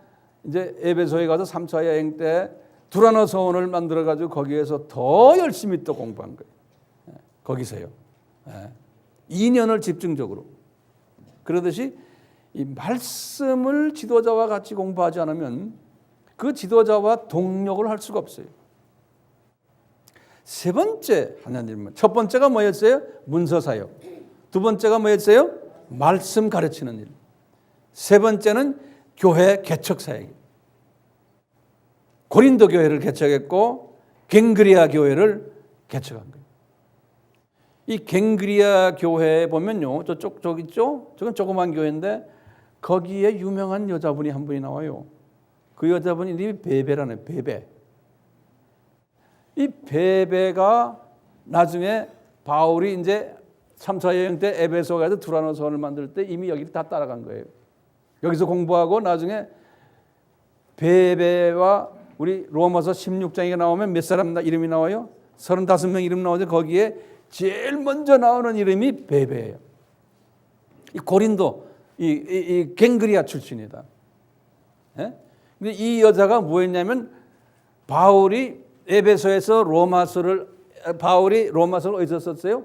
이제 에베소에 가서 3차 여행 때 두라노 서원을 만들어 가지고 거기에서 더 열심히 또 공부한 거예요. 거기서요. 2년을 집중적으로. 그러듯이 이 말씀을 지도자와 같이 공부하지 않으면 그 지도자와 동력을 할 수가 없어요. 세 번째 하나님은 첫 번째가 뭐였어요? 문서 사역. 두 번째가 뭐였어요? 말씀 가르치는 일. 세 번째는 교회 개척 사역이에요. 고린도 교회를 개척했고 갱그리아 교회를 개척한 거예요. 이 갱그리아 교회에 보면요. 저쪽 있죠? 저건 조그만 교회인데 거기에 유명한 여자분이 한 분이 나와요. 그 여자분이 이름이 베베라네. 베베. 이 베베가 나중에 바울이 이제 3차 여행 때 에베소 가서 두라노 서원을 만들 때 이미 여기를 다 따라간 거예요. 여기서 공부하고 나중에 베베와 우리 로마서 16장에 나오면 몇 사람 이름이 나와요? 35명 이름 나오죠. 거기에 제일 먼저 나오는 이름이 베베예요. 이 고린도 이 갱그리아 출신이다. 예? 근데 이 여자가 뭐였냐면 바울이 로마서를 어디서 썼어요?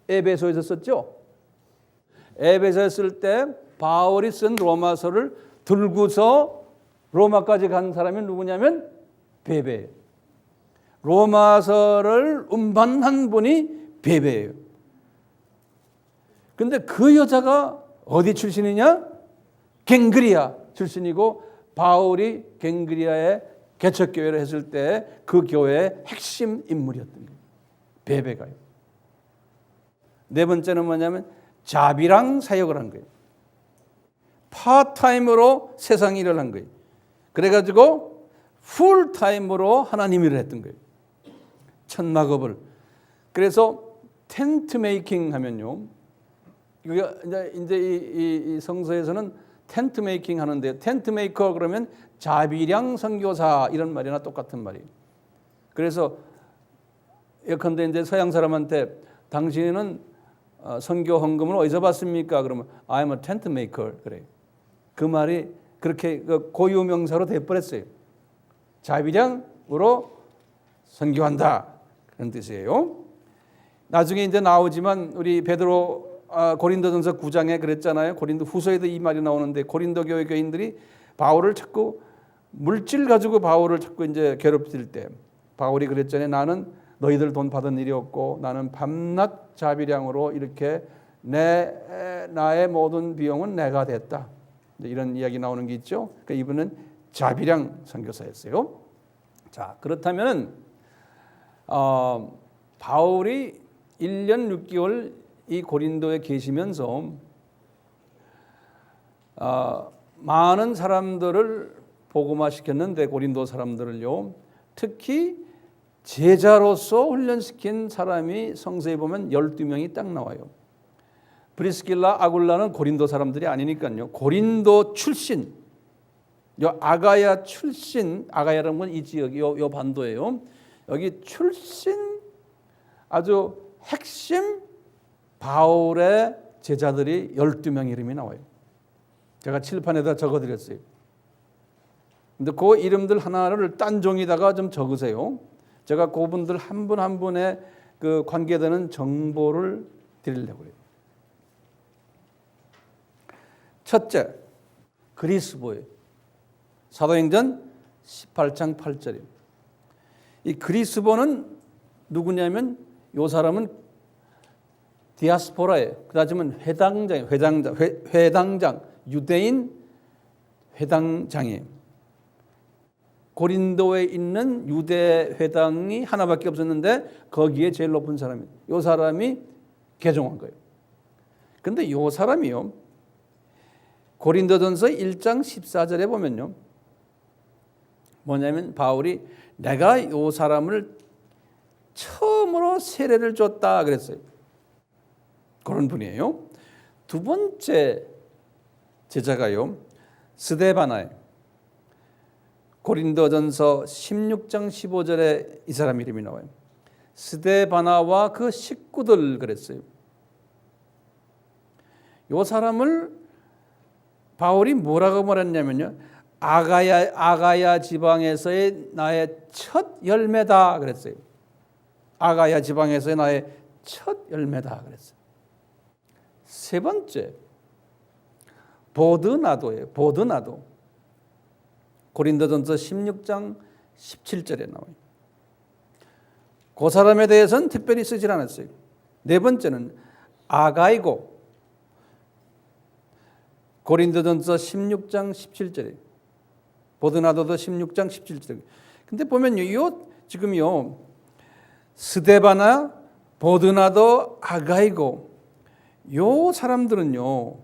에베소에서 썼죠. 에베소에 쓸 때 바울이 쓴 로마서를 들고서 로마까지 간 사람이 누구냐면 베베예요. 로마서를 음반한 분이 베베예요. 근데 그 여자가 어디 출신이냐? 갱그리아 출신이고 바울이 갱그리아에 개척교회를 했을 때 그 교회의 핵심 인물이었던 거예요. 베베가요. 네 번째는 뭐냐면 자비랑 사역을 한 거예요. 파타임으로 세상 일을 한 거예요. 그래가지고 풀타임으로 하나님 일을 했던 거예요. 천막업을. 그래서 텐트 메이킹 하면요. 이제 이 성서에서는 텐트 메이킹 하는데 텐트 메이커 그러면 자비량 선교사 이런 말이나 똑같은 말이에요. 그래서 예컨대 이제 서양 사람한테 당신은 선교 헌금을 어디서 받습니까? 그러면 I'm a tent maker 그래요. 그 말이 그렇게 고유명사로 돼버렸어요. 자비량으로 선교한다 그런 뜻이에요. 나중에 이제 나오지만 우리 베드로 고린도전서 9장에 그랬잖아요. 고린도 후서에도 이 말이 나오는데 고린도 교회 교인들이 바울을 자꾸 물질 가지고 바울을 자꾸 이제 괴롭힐 때 바울이 그랬잖아요. 나는 너희들 돈 받은 일이 없고 나는 밤낮 자비량으로 이렇게 나의 모든 비용은 내가 됐다. 이런 이야기 나오는 게 있죠. 그러니까 이분은 자비량 선교사였어요. 자, 그렇다면 바울이 1년 6개월 이 고린도에 계시면서 많은 사람들을 복음화시켰는데 고린도 사람들을요. 특히 제자로서 훈련시킨 사람이 성서에 보면 12명이 딱 나와요. 브리스길라, 아굴라는 고린도 사람들이 아니니까요. 고린도 출신, 요 아가야 출신, 아가야라는 건 이 지역, 요 반도예요. 여기 출신 아주 핵심 바울의 제자들이 12명 이름이 나와요. 제가 칠판에다 적어드렸어요. 근데 그 이름들 하나를 딴 종이다가 좀 적으세요. 제가 그분들 한 분 한 분의 그 관계되는 정보를 드리려고 해요. 첫째, 그리스보예요. 사도행전 18장 8절이에요. 이 그리스보는 누구냐면 이 사람은 디아스포라예요. 그다음은 회당장, 유대인 회당장이에요. 고린도에 있는 유대 회당이 하나밖에 없었는데 거기에 제일 높은 사람이 이 사람이 개종한 거예요. 근데 이 사람이요, 고린도전서 1장 14절에 보면요, 뭐냐면 바울이 내가 이 사람을 처음으로 세례를 줬다 그랬어요. 그런 분이에요. 두 번째 제자가요, 스데바나예요. 고린도전서 16장 15절에 이 사람 이름이 나와요. 스데바나와 그 식구들 그랬어요. 이 사람을 바울이 뭐라고 말했냐면요, 아가야 지방에서의 나의 첫 열매다 그랬어요. 아가야 지방에서의 나의 첫 열매다 그랬어요. 세 번째, 보드나도예요. 보드나도. 고린도전서 16장 17절에 나와요. 그 사람에 대해서는 특별히 쓰질 않았어요. 네 번째는 아가이고. 고린도전서 16장 17절에 보드나도도 16장 17절. 근데 보면요, 지금요, 스데바나, 보드나도, 아가이고, 요 사람들은요,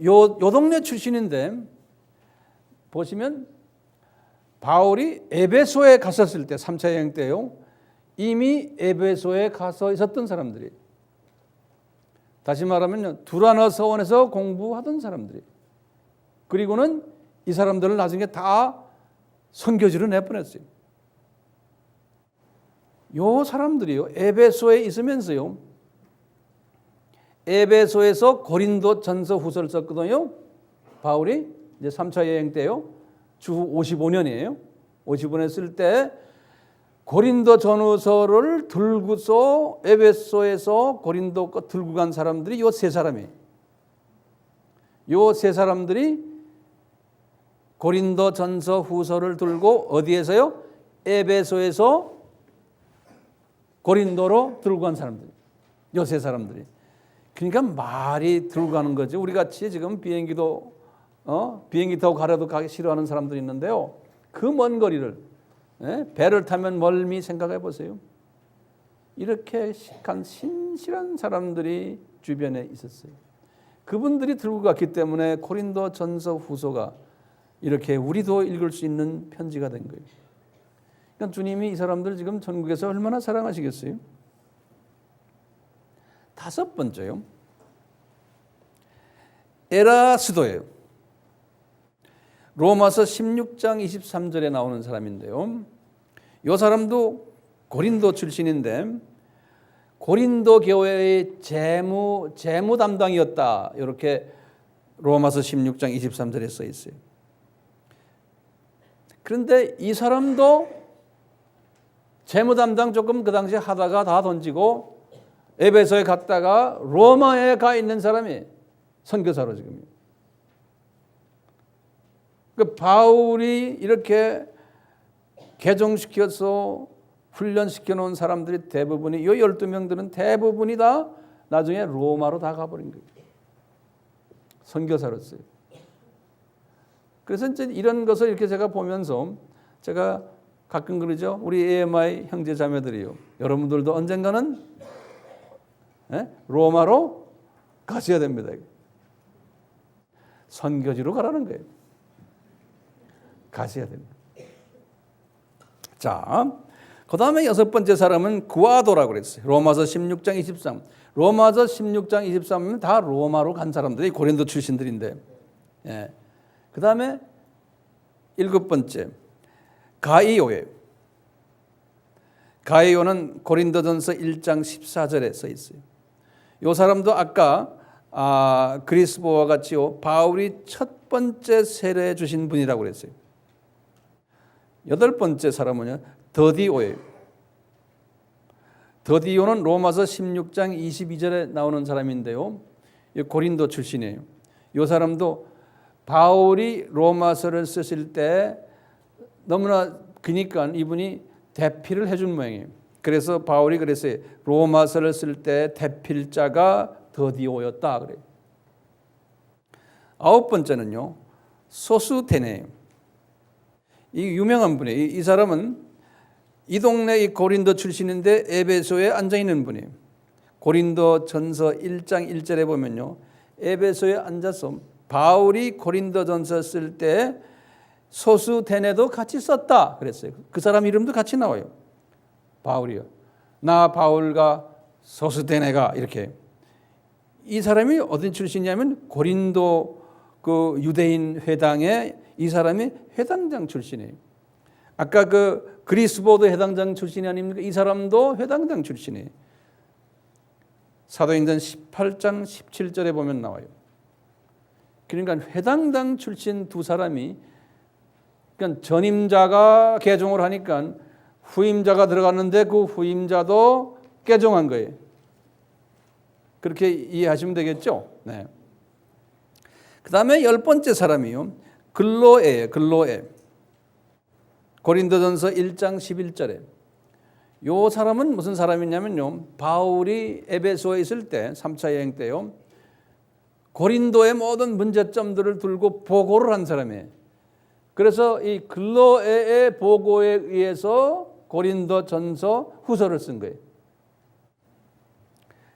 요 동네 출신인데 보시면 바울이 에베소에 갔었을 때 3차 여행 때요, 이미 에베소에 가서 있었던 사람들이, 다시 말하면 두라너 서원에서 공부하던 사람들이, 그리고는 이 사람들을 나중에 다 선교지로 내보냈어요. 요 사람들이요, 에베소에 있으면서요, 에베소에서 고린도 전서 후서를 썼거든요. 바울이 이제 3차 여행 때요, 주 55년이에요. 55년 쓸 때 고린도 전후서를 들고서 에베소에서 고린도 거 들고 간 사람들이 요 세 사람이에요. 요 세 사람들이 고린도 전서 후서를 들고 어디에서요? 에베소에서 고린도로 들고 간 사람들. 요 세 사람들이. 그러니까 말이 들고 가는 거죠. 우리 같이 지금 비행기 타고 가려도 가기 싫어하는 사람들이 있는데요, 그 먼 거리를 배를 타면 멀미 생각해 보세요. 이렇게 신실한 사람들이 주변에 있었어요. 그분들이 들고 갔기 때문에 고린도 전서 후서가 이렇게 우리도 읽을 수 있는 편지가 된 거예요. 그러니까 주님이 이 사람들 지금 전국에서 얼마나 사랑하시겠어요? 다섯 번째요, 에라스도예요. 로마서 16장 23절에 나오는 사람인데요, 이 사람도 고린도 출신인데 고린도 교회의 재무 담당이었다, 이렇게 로마서 16장 23절에 써 있어요. 그런데 이 사람도 재무 담당 조금 그 당시에 하다가 다 던지고 에베소에 갔다가 로마에 가 있는 사람이 선교사로 지금. 그 바울이 이렇게 개종시켜서 훈련시켜 놓은 사람들이 대부분이, 이 12명들은 대부분이 다 나중에 로마로 다 가버린 거예요. 선교사로서요. 그래서 이제 이런 것을 이렇게 제가 보면서 제가 가끔 그러죠. 우리 AMI 형제 자매들이요, 여러분들도 언젠가는 로마로 가셔야 됩니다. 선교지로 가라는 거예요. 가셔야 됩니다. 자, 그 다음에 여섯 번째 사람은 구아도라고 그랬어요. 로마서 16장 23. 로마서 16장 23은 다 로마로 간 사람들이 고린도 출신들인데, 그 다음에 일곱 번째 가이오예요. 가이오는 고린도전서 1장 14절에 써 있어요. 이 사람도 아까 그리스보와 같이요, 바울이 첫 번째 세례 주신 분이라고 그랬어요. 여덟 번째 사람은요, 더디오예요. 더디오는 로마서 16장 22절에 나오는 사람인데요, 고린도 출신이에요. 이 사람도 바울이 로마서를 쓰실 때 너무나 그러니까 이분이 대필을 해준 모양이에요. 그래서 바울이 그랬어요. 로마서를 쓸 때 대필자가 더디오였다 그래요. 아홉 번째는요, 소수테네예요. 이 유명한 분이에요. 이 사람은 이 동네 이 고린도 출신인데 에베소에 앉아 있는 분이에요. 고린도 전서 1장 1절에 보면요, 에베소에 앉아서 바울이 고린도 전서 쓸 때 소수데네도 같이 썼다 그랬어요. 그 사람 이름도 같이 나와요. 바울이요. 나 바울과 소수데네가 이렇게. 이 사람이 어떤 출신이냐면 고린도 그 유대인 회당에 이 사람이 회당장 출신이에요. 아까 그 그리스보도 회당장 출신이 아닙니까? 이 사람도 회당장 출신이에요. 사도행전 18장 17절에 보면 나와요. 그러니까 회당장 출신 두 사람이, 그러니까 전임자가 개종을 하니까 후임자가 들어갔는데 그 후임자도 개종한 거예요. 그렇게 이해하시면 되겠죠? 네. 그 다음에 10번째 사람이요, 글로에예요. 글로에. 고린도전서 1장 11절에. 이 사람은 무슨 사람이냐면요, 바울이 에베소에 있을 때 3차 여행 때요, 고린도의 모든 문제점들을 들고 보고를 한 사람이에요. 그래서 이 글로에의 보고에 의해서 고린도 전서 후서를 쓴 거예요.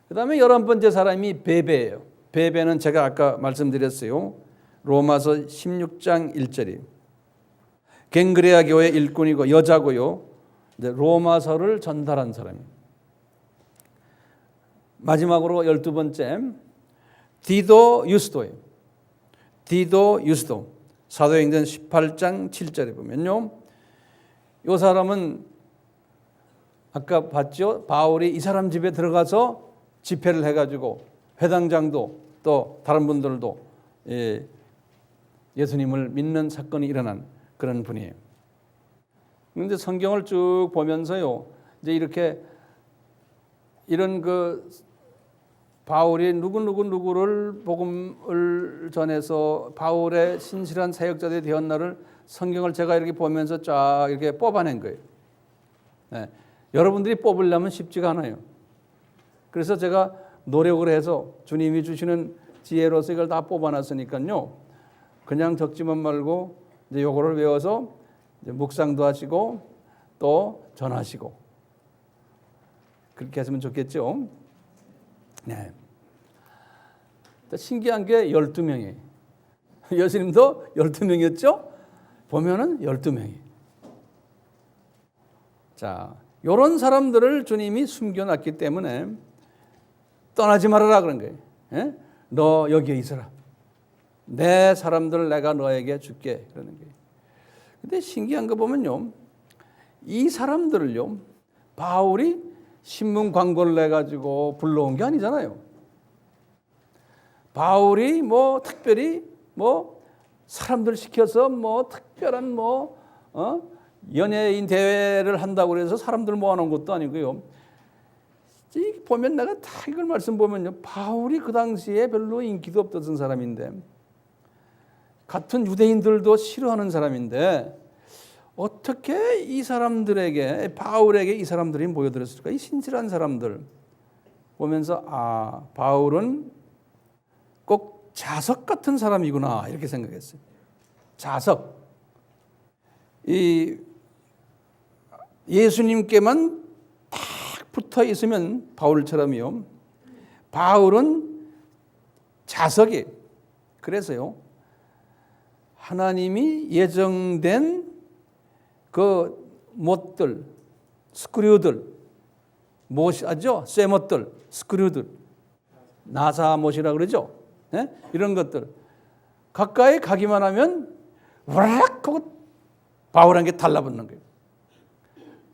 그 다음에 11번째 사람이 베베예요. 베베는 제가 아까 말씀드렸어요. 로마서 16장 1절이에요. 갱그레아 교회 일꾼이고 여자고요. 이제 로마서를 전달한 사람이에요. 마지막으로 12번째 디도 유스도예요. 디도 유스도. 사도행전 18장 7절에 보면요, 이 사람은 아까 봤죠? 바울이 이 사람 집에 들어가서 집회를 해가지고 회당장도 또 다른 분들도 예수님을 믿는 사건이 일어난 그런 분이에요. 그런데 성경을 쭉 보면서요, 이제 이렇게 이런 그 바울이 누구를 복음을 전해서 바울의 신실한 사역자들이 되었나를 성경을 제가 이렇게 보면서 쫙 이렇게 뽑아낸 거예요. 네. 여러분들이 뽑으려면 쉽지가 않아요. 그래서 제가 노력을 해서 주님이 주시는 지혜로서 이걸 다 뽑아놨으니까요, 그냥 적지만 말고 이제 요거를 외워서 이제 묵상도 하시고 또 전하시고 그렇게 했으면 좋겠죠. 네. 신기한 게 12명이에요. 예수님도 12명이었죠? 보면은 12명이. 자, 요런 사람들을 주님이 숨겨놨기 때문에 떠나지 말아라 그런 거예요. 예? 너 여기에 있어라. 내 사람들을 내가 너에게 줄게 그러는 거예요. 근데 신기한 거 보면요, 이 사람들을요, 바울이 신문 광고를 내가지고 불러온 게 아니잖아요. 바울이 뭐 특별히 뭐 사람들 시켜서 뭐 특별한 연예인 대회를 한다고 그래서 사람들 모아놓은 것도 아니고요. 보면 내가 다 이걸 말씀 보면요, 바울이 그 당시에 별로 인기도 없던 사람인데, 같은 유대인들도 싫어하는 사람인데 어떻게 이 사람들에게, 바울에게 이 사람들이 모여들었을까? 이 신실한 사람들 보면서 바울은 꼭 자석 같은 사람이구나 이렇게 생각했어요. 자석. 이 예수님께만 딱 붙어 있으면 바울처럼요, 바울은 자석이에요. 그래서요, 하나님이 예정된 그 못들, 스크류들, 못이 아죠? 쇠못들, 스크류들, 나사못이라 그러죠? 네? 이런 것들 가까이 가기만 하면 와락 하고 바울에게 달라붙는 거예요.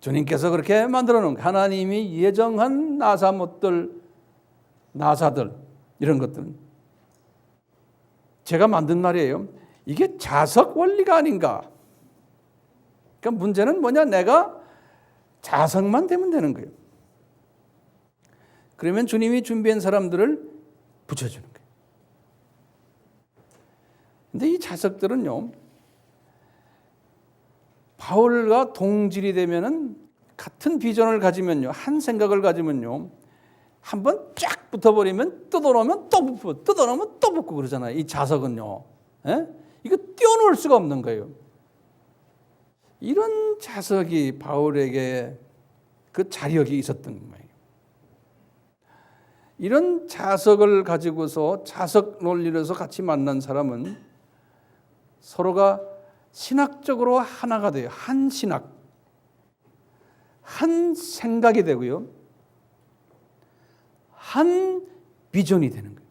주님께서 그렇게 만들어 놓은 거예요. 하나님이 예정한 나사못들, 나사들, 이런 것들은 제가 만든 말이에요. 이게 자석 원리가 아닌가? 그러니까 문제는 뭐냐? 내가 자석만 되면 되는 거예요. 그러면 주님이 준비한 사람들을 붙여주는 거예요. 근데 이 자석들은요, 바울과 동질이 되면은, 같은 비전을 가지면요, 한 생각을 가지면요, 한번 쫙 붙어버리면 뜯어놓으면 또 붙고, 뜯어놓으면 또 붙고 그러잖아요. 이 자석은요. 예? 이거 떼어놓을 수가 없는 거예요. 이런 자석이 바울에게 그 자력이 있었던 거예요. 이런 자석을 가지고서 자석 논리로서 같이 만난 사람은 서로가 신학적으로 하나가 돼요. 한 신학, 한 생각이 되고요. 한 비전이 되는 거예요.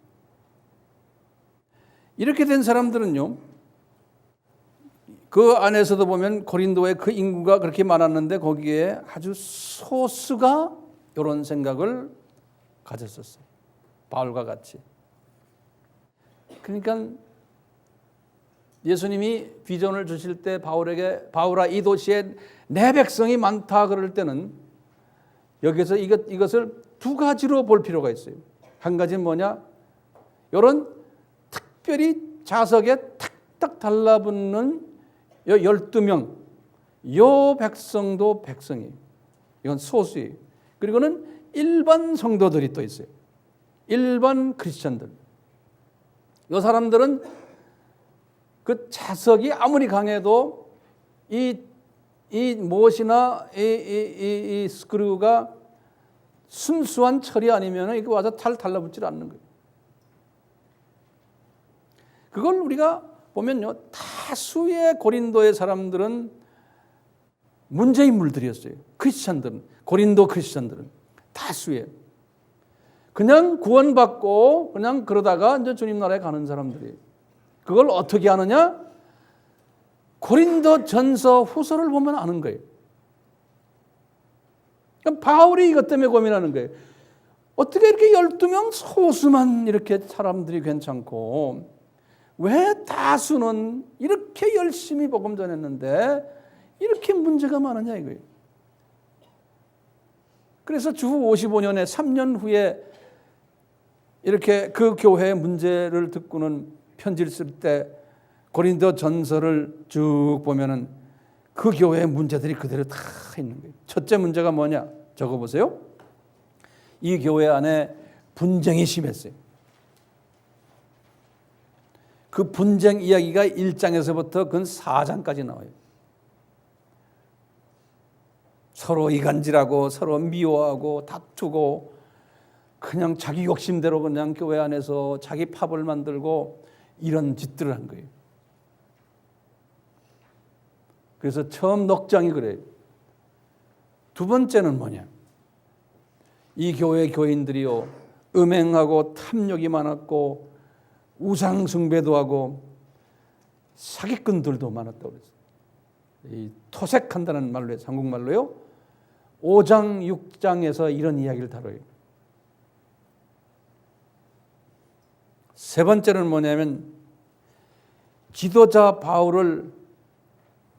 이렇게 된 사람들은요, 그 안에서도 보면 고린도에 그 인구가 그렇게 많았는데 거기에 아주 소수가 이런 생각을 가졌었어요. 바울과 같이. 그러니까 예수님이 비전을 주실 때 바울에게 바울아 이 도시에 내 백성이 많다 그럴 때는 여기서 이것을 두 가지로 볼 필요가 있어요. 한 가지는 뭐냐? 이런 특별히 자석에 탁탁 달라붙는 요 12명, 요 백성도 백성이에요. 이건 소수예요. 그리고는 일반 성도들이 또 있어요. 일반 크리스천들. 이 사람들은 그 자석이 아무리 강해도 이 못이나 이 스크류가 순수한 철이 아니면 이거 와서 달라붙질 않는 거예요. 그걸 우리가 보면요, 다수의 고린도의 사람들은 문제인물들이었어요. 크리스천들은, 고린도 크리스천들은 다수예요. 그냥 구원받고 그냥 그러다가 이제 주님 나라에 가는 사람들이에요. 그걸 어떻게 아느냐? 고린도 전서 후서를 보면 아는 거예요. 그러니까 바울이 이것 때문에 고민하는 거예요. 어떻게 이렇게 12명 소수만 이렇게 사람들이 괜찮고 왜 다수는 이렇게 열심히 복음 전했는데 이렇게 문제가 많으냐 이거예요. 그래서 주 55년에 3년 후에 이렇게 그 교회의 문제를 듣고는 편지를 쓸 때 고린도 전서를 쭉 보면은 그 교회의 문제들이 그대로 다 있는 거예요. 첫째 문제가 뭐냐? 적어보세요. 이 교회 안에 분쟁이 심했어요. 그 분쟁 이야기가 1장에서부터 근 4장까지 나와요. 서로 이간질하고 서로 미워하고 다투고 그냥 자기 욕심대로 그냥 교회 안에서 자기 팝을 만들고 이런 짓들을 한 거예요. 그래서 처음 넉장이 그래요. 두 번째는 뭐냐? 이 교회 교인들이요, 음행하고 탐욕이 많았고 우상 숭배도 하고 사기꾼들도 많았다고 그랬어요. 이 토색한다는 말로 해서 한국말로요. 5장 6장에서 이런 이야기를 다뤄요. 세 번째는 뭐냐면 지도자 바울을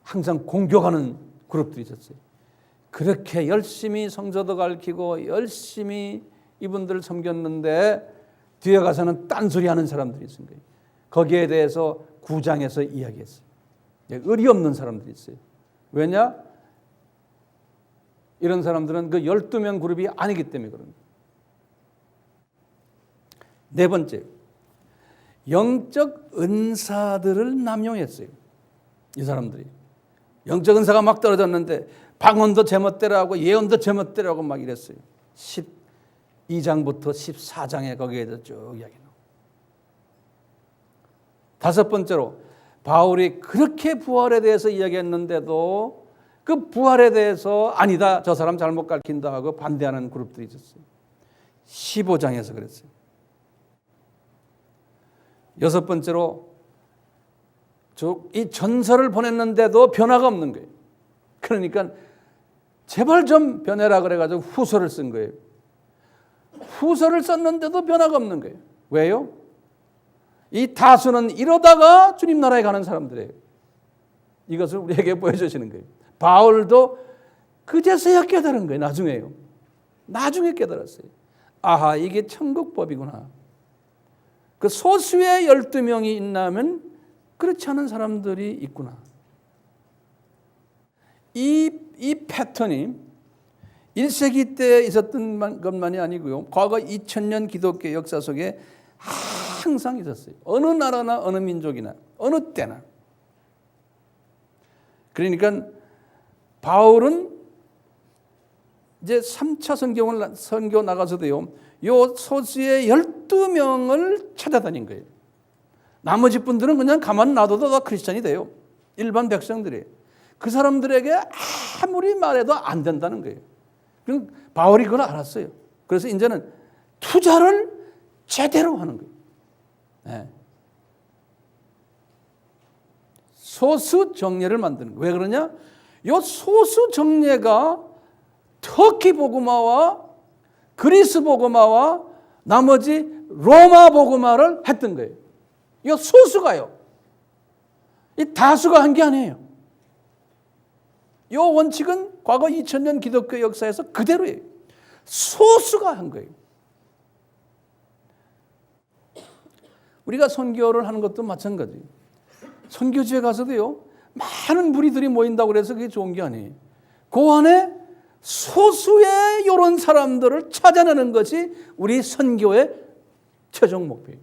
항상 공격하는 그룹들이 있었어요. 그렇게 열심히 성서도 가르치고 열심히 이분들을 섬겼는데 뒤에 가서는 딴소리 하는 사람들이 있은 거예요. 거기에 대해서 9장에서 이야기했어요. 의리 없는 사람들이 있어요. 왜냐? 이런 사람들은 그 12명 그룹이 아니기 때문에 그런 거예요. 네 번째, 영적 은사들을 남용했어요. 이 사람들이. 영적 은사가 막 떨어졌는데 방언도 제멋대로 하고 예언도 제멋대로 하고 막 이랬어요. 12장부터 14장에 거기에 대해서 쭉 이야기 나와요. 다섯 번째로 바울이 그렇게 부활에 대해서 이야기했는데도 그 부활에 대해서 아니다, 저 사람 잘못 가르친다 하고 반대하는 그룹들이 있었어요. 15장에서 그랬어요. 여섯 번째로 이 전서를 보냈는데도 변화가 없는 거예요. 그러니까 제발 좀 변해라 그래가지고 후서를 쓴 거예요. 후서를 썼는데도 변화가 없는 거예요. 왜요? 이 다수는 이러다가 주님 나라에 가는 사람들이에요. 이것을 우리에게 보여주시는 거예요. 바울도 그제서야 깨달은 거예요. 나중에요. 나중에 깨달았어요. 아하, 이게 천국법이구나. 그 소수의 12명이 있나면 그렇지 않은 사람들이 있구나. 이 패턴이 1세기 때 있었던 것만이 아니고요. 과거 2000년 기독교 역사 속에 항상 있었어요. 어느 나라나 어느 민족이나 어느 때나. 그러니까 바울은 이제 3차 선교 나가서도요, 요 소수의 12명을 찾아다닌 거예요. 나머지 분들은 그냥 가만 놔둬도 다 크리스찬이 돼요. 일반 백성들이. 그 사람들에게 아무리 말해도 안 된다는 거예요. 그럼 바울이 그걸 알았어요. 그래서 이제는 투자를 제대로 하는 거예요. 네. 소수 정예를 만드는 거예요. 왜 그러냐? 요 소수 정예가 터키 복음화와 그리스 복음화와 나머지 로마 복음화를 했던 거예요. 이 소수가요. 이 다수가 한 게 아니에요. 이 원칙은 과거 2000년 기독교 역사에서 그대로예요. 소수가 한 거예요. 우리가 선교를 하는 것도 마찬가지예요. 선교지에 가서도요, 많은 무리들이 모인다고 그래서 그게 좋은 게 아니에요. 그 안에 소수의 이런 사람들을 찾아내는 것이 우리 선교의 최종 목표예요.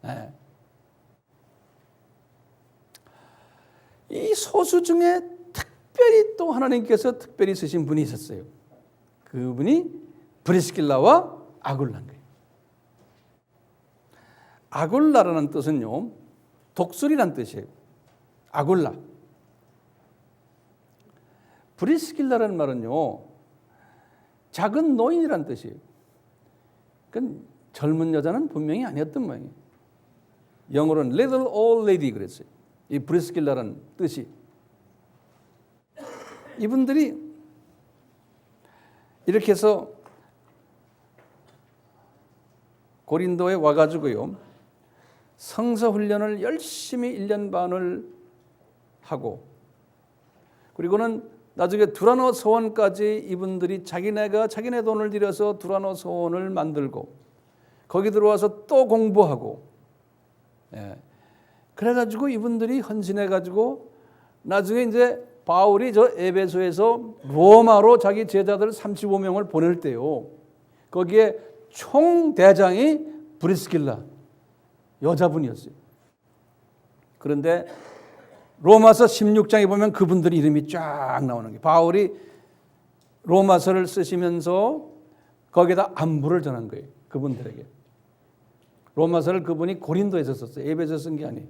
네. 이 소수 중에 특별히 또 하나님께서 특별히 쓰신 분이 있었어요. 그분이 브리스길라와 아굴라인 거예요. 아굴라라는 뜻은요, 독수리란 뜻이에요. 아굴라. 브리스길라라는 말은요, 작은 노인이란 뜻이에요. 그건 젊은 여자는 분명히 아니었던 모양이에요. 영어로는 little old lady 그랬어요. 이 브리스길라라는 뜻이. 이분들이 이렇게 해서 고린도에 와가지고요, 성서 훈련을 열심히 1년 반을 하고, 그리고는 나중에 두라노 서원까지 이분들이 자기네 돈을 들여서 두라노 서원을 만들고, 거기 들어와서 또 공부하고, 그래가지고 이분들이 헌신해가지고 나중에 이제 바울이 저 에베소에서 로마로 자기 제자들 35명을 보낼 때요, 거기에 총대장이 브리스길라 여자분이었어요. 그런데 로마서 16장에 보면 그분들 이름이 쫙 나오는 게, 바울이 로마서를 쓰시면서 거기에다 안부를 전한 거예요. 그분들에게. 로마서를 그분이 고린도에서 썼어요. 에베소에 쓴 게 아니에요.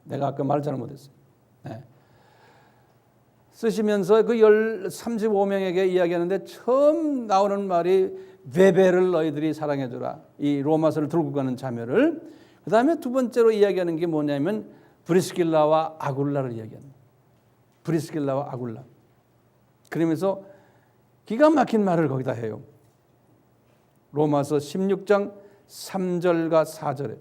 내가 아까 말 잘못했어요. 네. 쓰시면서 그 35명에게 이야기하는데 처음 나오는 말이 베베를 너희들이 사랑해주라. 이 로마서를 들고 가는 자매를. 그 다음에 두 번째로 이야기하는 게 뭐냐면 브리스길라와 아굴라를 이야기합니다. 브리스길라와 아굴라. 그러면서 기가 막힌 말을 거기다 해요. 로마서 16장 3절과 4절에.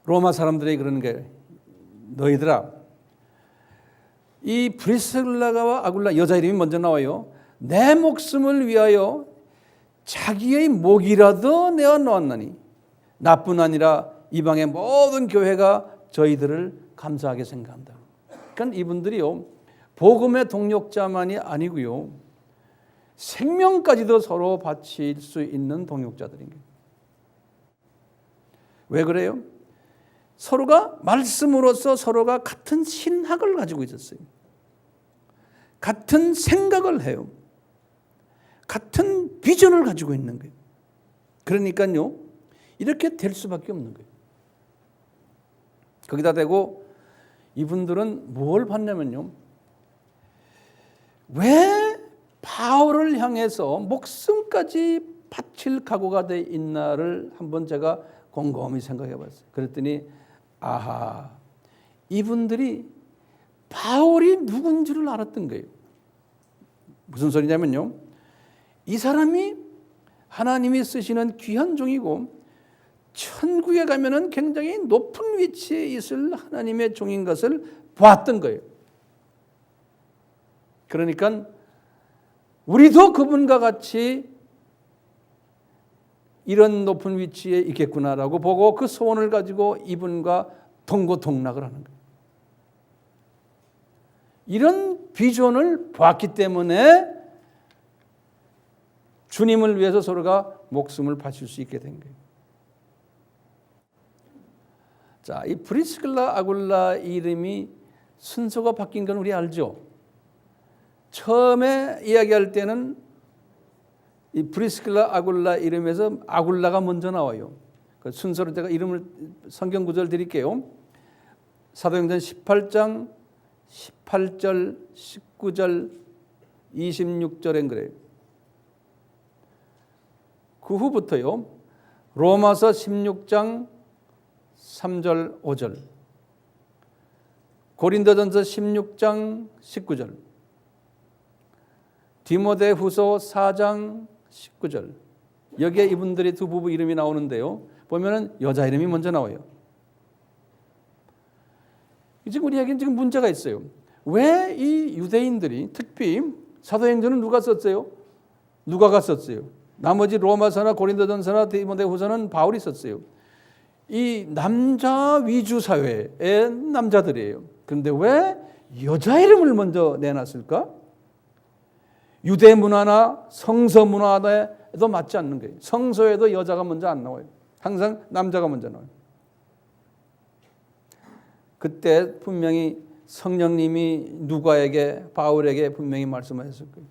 로마 사람들이 그러는 게, 너희들아, 이 브리스길라와 아굴라 여자 이름이 먼저 나와요. 내 목숨을 위하여 자기의 목이라도 내어 놓았나니 나뿐 아니라 이방의 모든 교회가 저희들을 감사하게 생각한다. 그러니까 이분들이요, 복음의 동역자만이 아니고요, 생명까지도 서로 바칠 수 있는 동역자들인 거예요. 왜 그래요? 서로가 말씀으로서 서로가 같은 신학을 가지고 있었어요. 같은 생각을 해요. 같은 비전을 가지고 있는 거예요. 그러니까요, 이렇게 될 수밖에 없는 거예요. 거기다 대고 이분들은 뭘 봤냐면요, 왜 바울을 향해서 목숨까지 바칠 각오가 돼 있나를 한번 제가 곰곰이 생각해 봤어요. 그랬더니 아하, 이분들이 바울이 누군지를 알았던 거예요. 무슨 소리냐면요, 이 사람이 하나님이 쓰시는 귀한 종이고 천국에 가면은 굉장히 높은 위치에 있을 하나님의 종인 것을 봤던 거예요. 그러니까 우리도 그분과 같이 이런 높은 위치에 있겠구나라고 보고 그 소원을 가지고 이분과 동고동락을 하는 거예요. 이런 비전을 봤기 때문에 주님을 위해서 서로가 목숨을 바칠 수 있게 된 거예요. 자, 이 브리스길라 아굴라 이름이 순서가 바뀐 건 우리 알죠? 처음에 이야기할 때는 이 브리스길라 아굴라 이름에서 아굴라가 먼저 나와요. 그 순서로 제가 이름을 성경 구절 드릴게요. 사도행전 18장 18절 19절 26절엔 그래요. 그 후부터요. 로마서 16장 3절 5절 고린도전서 16장 19절 디모데후서 4장 19절 여기에 이분들이 두 부부 이름이 나오는데요. 보면은 여자 이름이 먼저 나와요. 지금 우리에게는 지금 문제가 있어요. 왜 이 유대인들이 특히 사도행전은 누가 썼어요? 누가가 썼어요. 나머지 로마서나 고린도전서나 디모데후서는 바울이 썼어요. 이 남자 위주 사회의 남자들이에요. 그런데 왜 여자 이름을 먼저 내놨을까? 유대 문화나 성서 문화에도 맞지 않는 거예요. 성서에도 여자가 먼저 안 나와요. 항상 남자가 먼저 나와요. 그때 분명히 성령님이 누가에게 바울에게 분명히 말씀하셨을 거예요.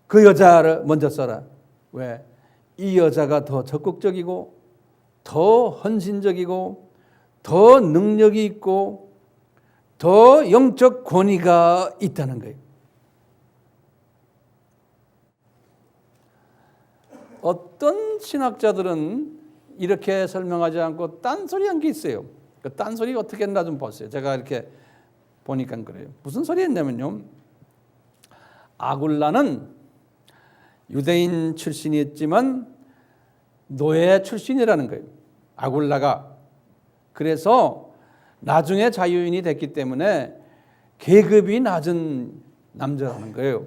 그 여자를 먼저 써라. 왜? 이 여자가 더 적극적이고 더 헌신적이고 더 능력이 있고 더 영적 권위가 있다는 거예요. 어떤 신학자들은 이렇게 설명하지 않고 딴소리한 게 있어요. 그 딴소리가 어떻게 했나 좀 보세요. 제가 이렇게 보니까 그래요. 무슨 소리 했냐면요. 아굴라는 유대인 출신이었지만 노예 출신이라는 거예요. 아굴라가. 그래서 나중에 자유인이 됐기 때문에 계급이 낮은 남자라는 거예요.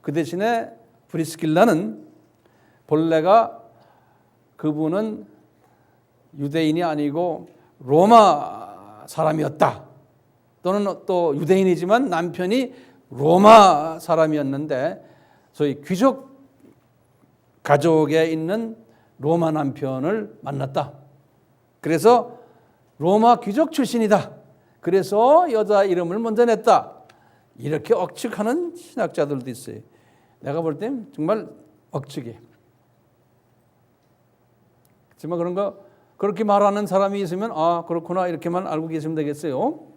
그 대신에 브리스길라는 본래가 그분은 유대인이 아니고 로마 사람이었다. 또는 또 유대인이지만 남편이 로마 사람이었는데 소위 귀족 가족에 있는 로마 남편을 만났다. 그래서 로마 귀족 출신이다. 그래서 여자 이름을 먼저 냈다. 이렇게 억측하는 신학자들도 있어요. 내가 볼 땐 정말 억측이에요. 하지만 그런 거 그렇게 말하는 사람이 있으면 아 그렇구나 이렇게만 알고 계시면 되겠어요.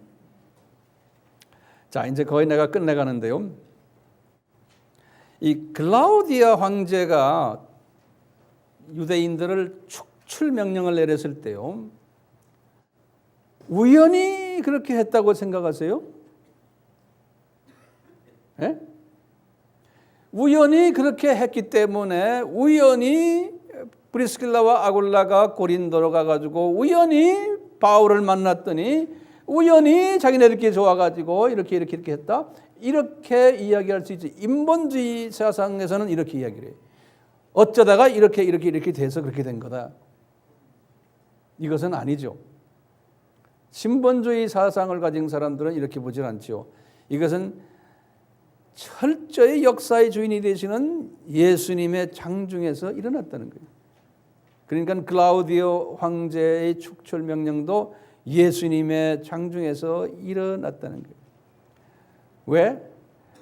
자 이제 거의 내가 끝내가는데요. 이 클라우디아 황제가 유대인들을 축출 명령을 내렸을 때요. 우연히 그렇게 했다고 생각하세요? 네? 우연히 그렇게 했기 때문에 우연히 브리스길라와 아굴라가 고린도로 가가지고 우연히 바울을 만났더니 우연히 자기네들끼리 좋아가지고 이렇게 했다. 이렇게 이야기할 수 있지. 인본주의 사상에서는 이렇게 이야기를 해요. 어쩌다가 이렇게 돼서 그렇게 된 거다. 이것은 아니죠. 신본주의 사상을 가진 사람들은 이렇게 보질 않죠. 이것은 철저히 역사의 주인이 되시는 예수님의 장중에서 일어났다는 거예요. 그러니까 클라우디오 황제의 축출 명령도 예수님의 장중에서 일어났다는 거예요. 왜?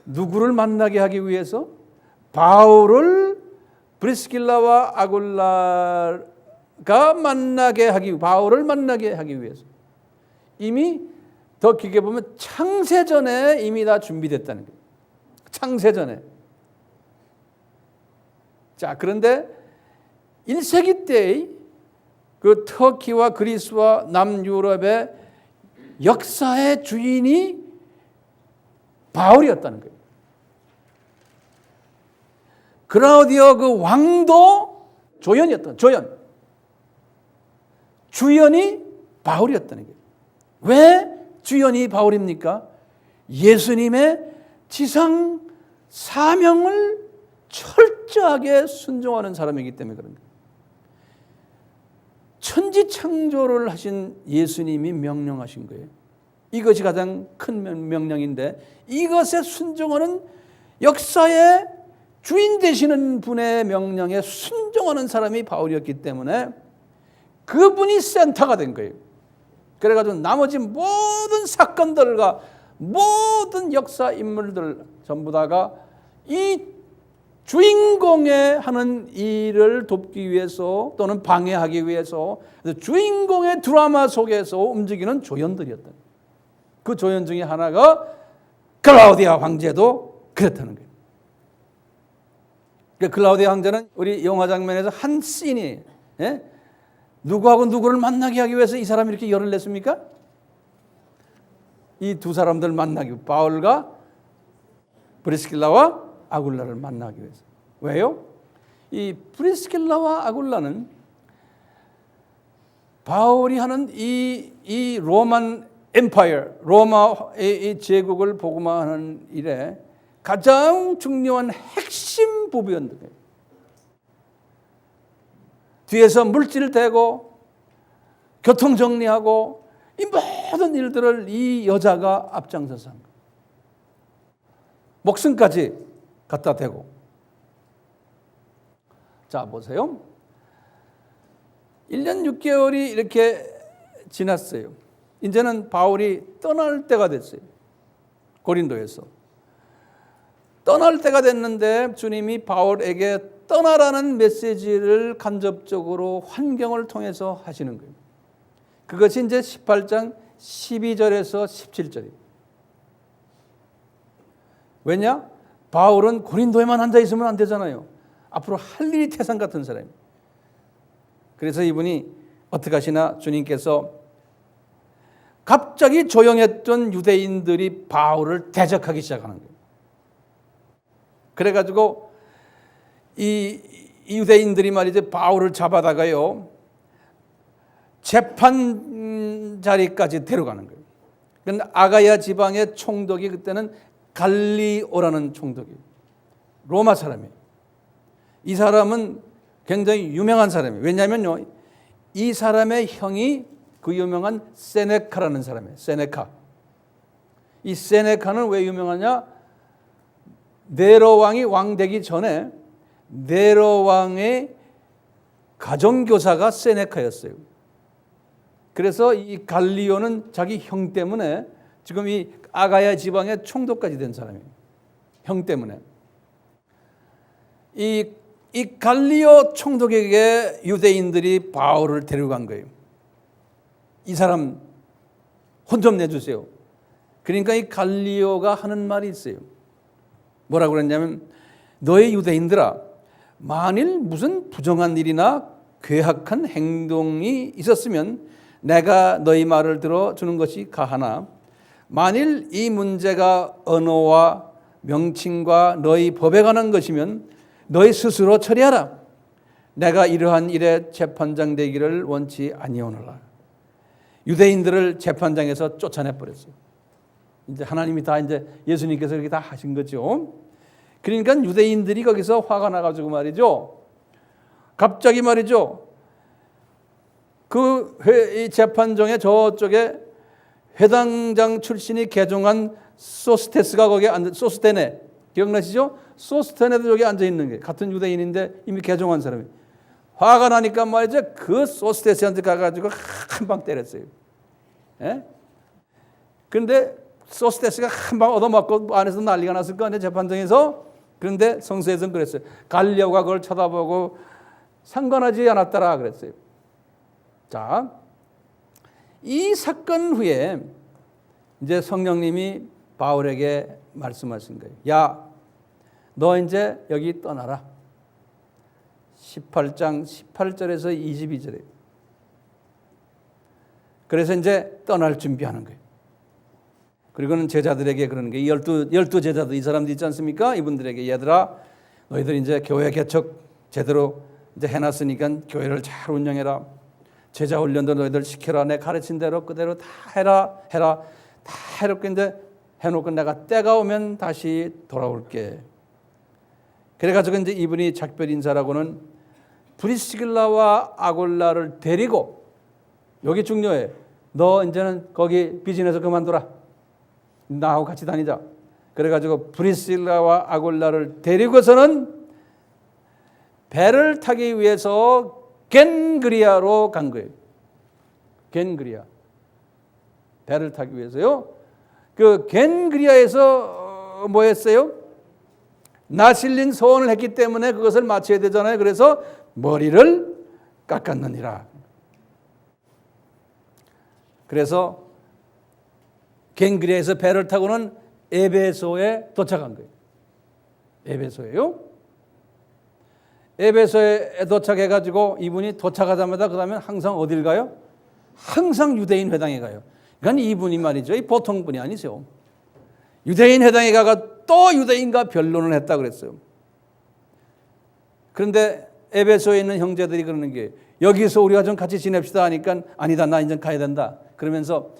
누구를 만나게 하기 위해서? 바울을 브리스길라와 아굴라가 바울을 만나게 하기 위해서. 이미 더 길게 보면 창세전에 이미 다 준비됐다는 거예요. 창세전에. 자, 그런데 1세기 때의 그 터키와 그리스와 남유럽의 역사의 주인이 바울이었다는 거예요. 클라우디오 그 왕도 주연이 바울이었다는 거예요. 왜 주연이 바울입니까? 예수님의 지상 사명을 철저하게 순종하는 사람이기 때문에 그런 거예요. 천지창조를 하신 예수님이 명령하신 거예요. 이것이 가장 큰 명령인데 이것에 순종하는 역사의 주인 되시는 분의 명령에 순종하는 사람이 바울이었기 때문에 그분이 센터가 된 거예요. 그래가지고 나머지 모든 사건들과 모든 역사 인물들 전부 다가 이 주인공의 하는 일을 돕기 위해서 또는 방해하기 위해서 주인공의 드라마 속에서 움직이는 조연들이었다. 그 조연 중에 하나가 클라우디아 황제도 그랬다는 거예요. 클라우디아 황제는 우리 영화 장면에서 한 씬이 누구하고 누구를 만나게 하기 위해서 이 사람이 이렇게 열을 냈습니까? 이 두 사람들 만나기, 바울과 프리스킬라와 아굴라를 만나기 위해서. 왜요? 이 프리스킬라와 아굴라는 바울이 하는 이 로만 엠파이어, 로마의 제국을 복음화하는 일에 가장 중요한 핵심 부부였는데, 뒤에서 물질 대고 교통 정리하고 이 모든 일들을 이 여자가 앞장서서 한 거예요. 목숨까지 갖다 대고. 자, 보세요. 1년 6개월이 이렇게 지났어요. 이제는 바울이 떠날 때가 됐어요. 고린도에서. 떠날 때가 됐는데 주님이 바울에게 떠나라는 메시지를 간접적으로 환경을 통해서 하시는 거예요. 그것이 이제 18장 12절에서 17절이에요. 왜냐? 바울은 고린도에만 앉아 있으면 안 되잖아요. 앞으로 할 일이 태산 같은 사람이에요. 그래서 이분이 어떻게 하시나? 주님께서 갑자기 조용했던 유대인들이 바울을 대적하기 시작하는 거예요. 그래가지고 이 유대인들이 말이죠, 바울을 잡아다가요 재판 자리까지 데려가는 거예요. 그런데 아가야 지방의 총독이 그때는 갈리오라는 총독이에요. 로마 사람이에요. 이 사람은 굉장히 유명한 사람이에요. 왜냐하면요, 이 사람의 형이 그 유명한 세네카라는 사람이에요. 세네카. 이 세네카는 왜 유명하냐? 네로 왕이 왕 되기 전에 네로 왕의 가정교사가 세네카였어요. 그래서 이 갈리오는 자기 형 때문에 지금 이 아가야 지방의 총독까지 된 사람이에요. 형 때문에. 이 갈리오 총독에게 유대인들이 바울을 데려간 거예요. 이 사람 혼 좀 내주세요. 그러니까 이 갈리오가 하는 말이 있어요. 뭐라고 그랬냐면, 너희 유대인들아, 만일 무슨 부정한 일이나 괴악한 행동이 있었으면 내가 너희 말을 들어주는 것이 가하나, 만일 이 문제가 언어와 명칭과 너희 법에 관한 것이면 너희 스스로 처리하라. 내가 이러한 일에 재판장 되기를 원치 아니오노라. 유대인들을 재판장에서 쫓아내버렸어요. 이제 하나님이 다 이제 예수님께서 그렇게 다 하신 거죠. 그러니까 유대인들이 거기서 화가 나가지고 말이죠. 갑자기 말이죠. 이 재판정에 저쪽에 회당장 출신이 개종한 소스테스가 거기에 소스테네 기억나시죠? 소스테네도 저기 앉아 있는 게 같은 유대인인데 이미 개종한 사람이 화가 나니까 말이죠. 그 소스테스한테 가가지고 한 방 때렸어요. 예? 그런데 소스테스가 한 방 얻어맞고 안에서 난리가 났을 거 아니에요, 재판정에서. 그런데 성서에서는 그랬어요. 갈리오가 그걸 쳐다보고 상관하지 않았더라 그랬어요. 자, 이 사건 후에 이제 성령님이 바울에게 말씀하신 거예요. 야, 너 이제 여기 떠나라. 18장 18절에서 22절에. 그래서 이제 떠날 준비하는 거예요. 그리고는 제자들에게 그러는 게, 열두 제자들, 이 사람들 있지 않습니까? 이분들에게, 얘들아, 너희들 이제 교회 개척 제대로 이제 해놨으니까 교회를 잘 운영해라. 제자 훈련도 너희들 시켜라. 내 가르친 대로 그대로 다 해라. 다 해놓고 이제 해놓고 내가 때가 오면 다시 돌아올게. 그래가지고 이제 이분이 작별 인사라고는 브리스길라와 아굴라를 데리고, 여기 중요해. 너 이제는 거기 비즈니스 그만둬라. 나하고 같이 다니자. 그래가지고 브리스길라와 아굴라를 데리고서는 배를 타기 위해서 겐그리아로 간 거예요. 겐그리아. 배를 타기 위해서요. 그 겐그리아에서 뭐 했어요? 나실린 소원을 했기 때문에 그것을 마쳐야 되잖아요. 그래서 머리를 깎았느니라. 그래서 겐그리아에서 배를 타고는 에베소에 도착한 거예요. 에베소에요. 에베소에 도착해가지고 이분이 도착하자마자 그 다음에 항상 어딜 가요? 항상 유대인 회당에 가요. 그러니까 이분이 말이죠. 보통 분이 아니죠. 유대인 회당에 가가 또 유대인과 변론을 했다 그랬어요. 그런데 에베소에 있는 형제들이 그러는 게 여기서 우리가 좀 같이 지냅시다 하니까 아니다, 나 이제 가야 된다. 그러면서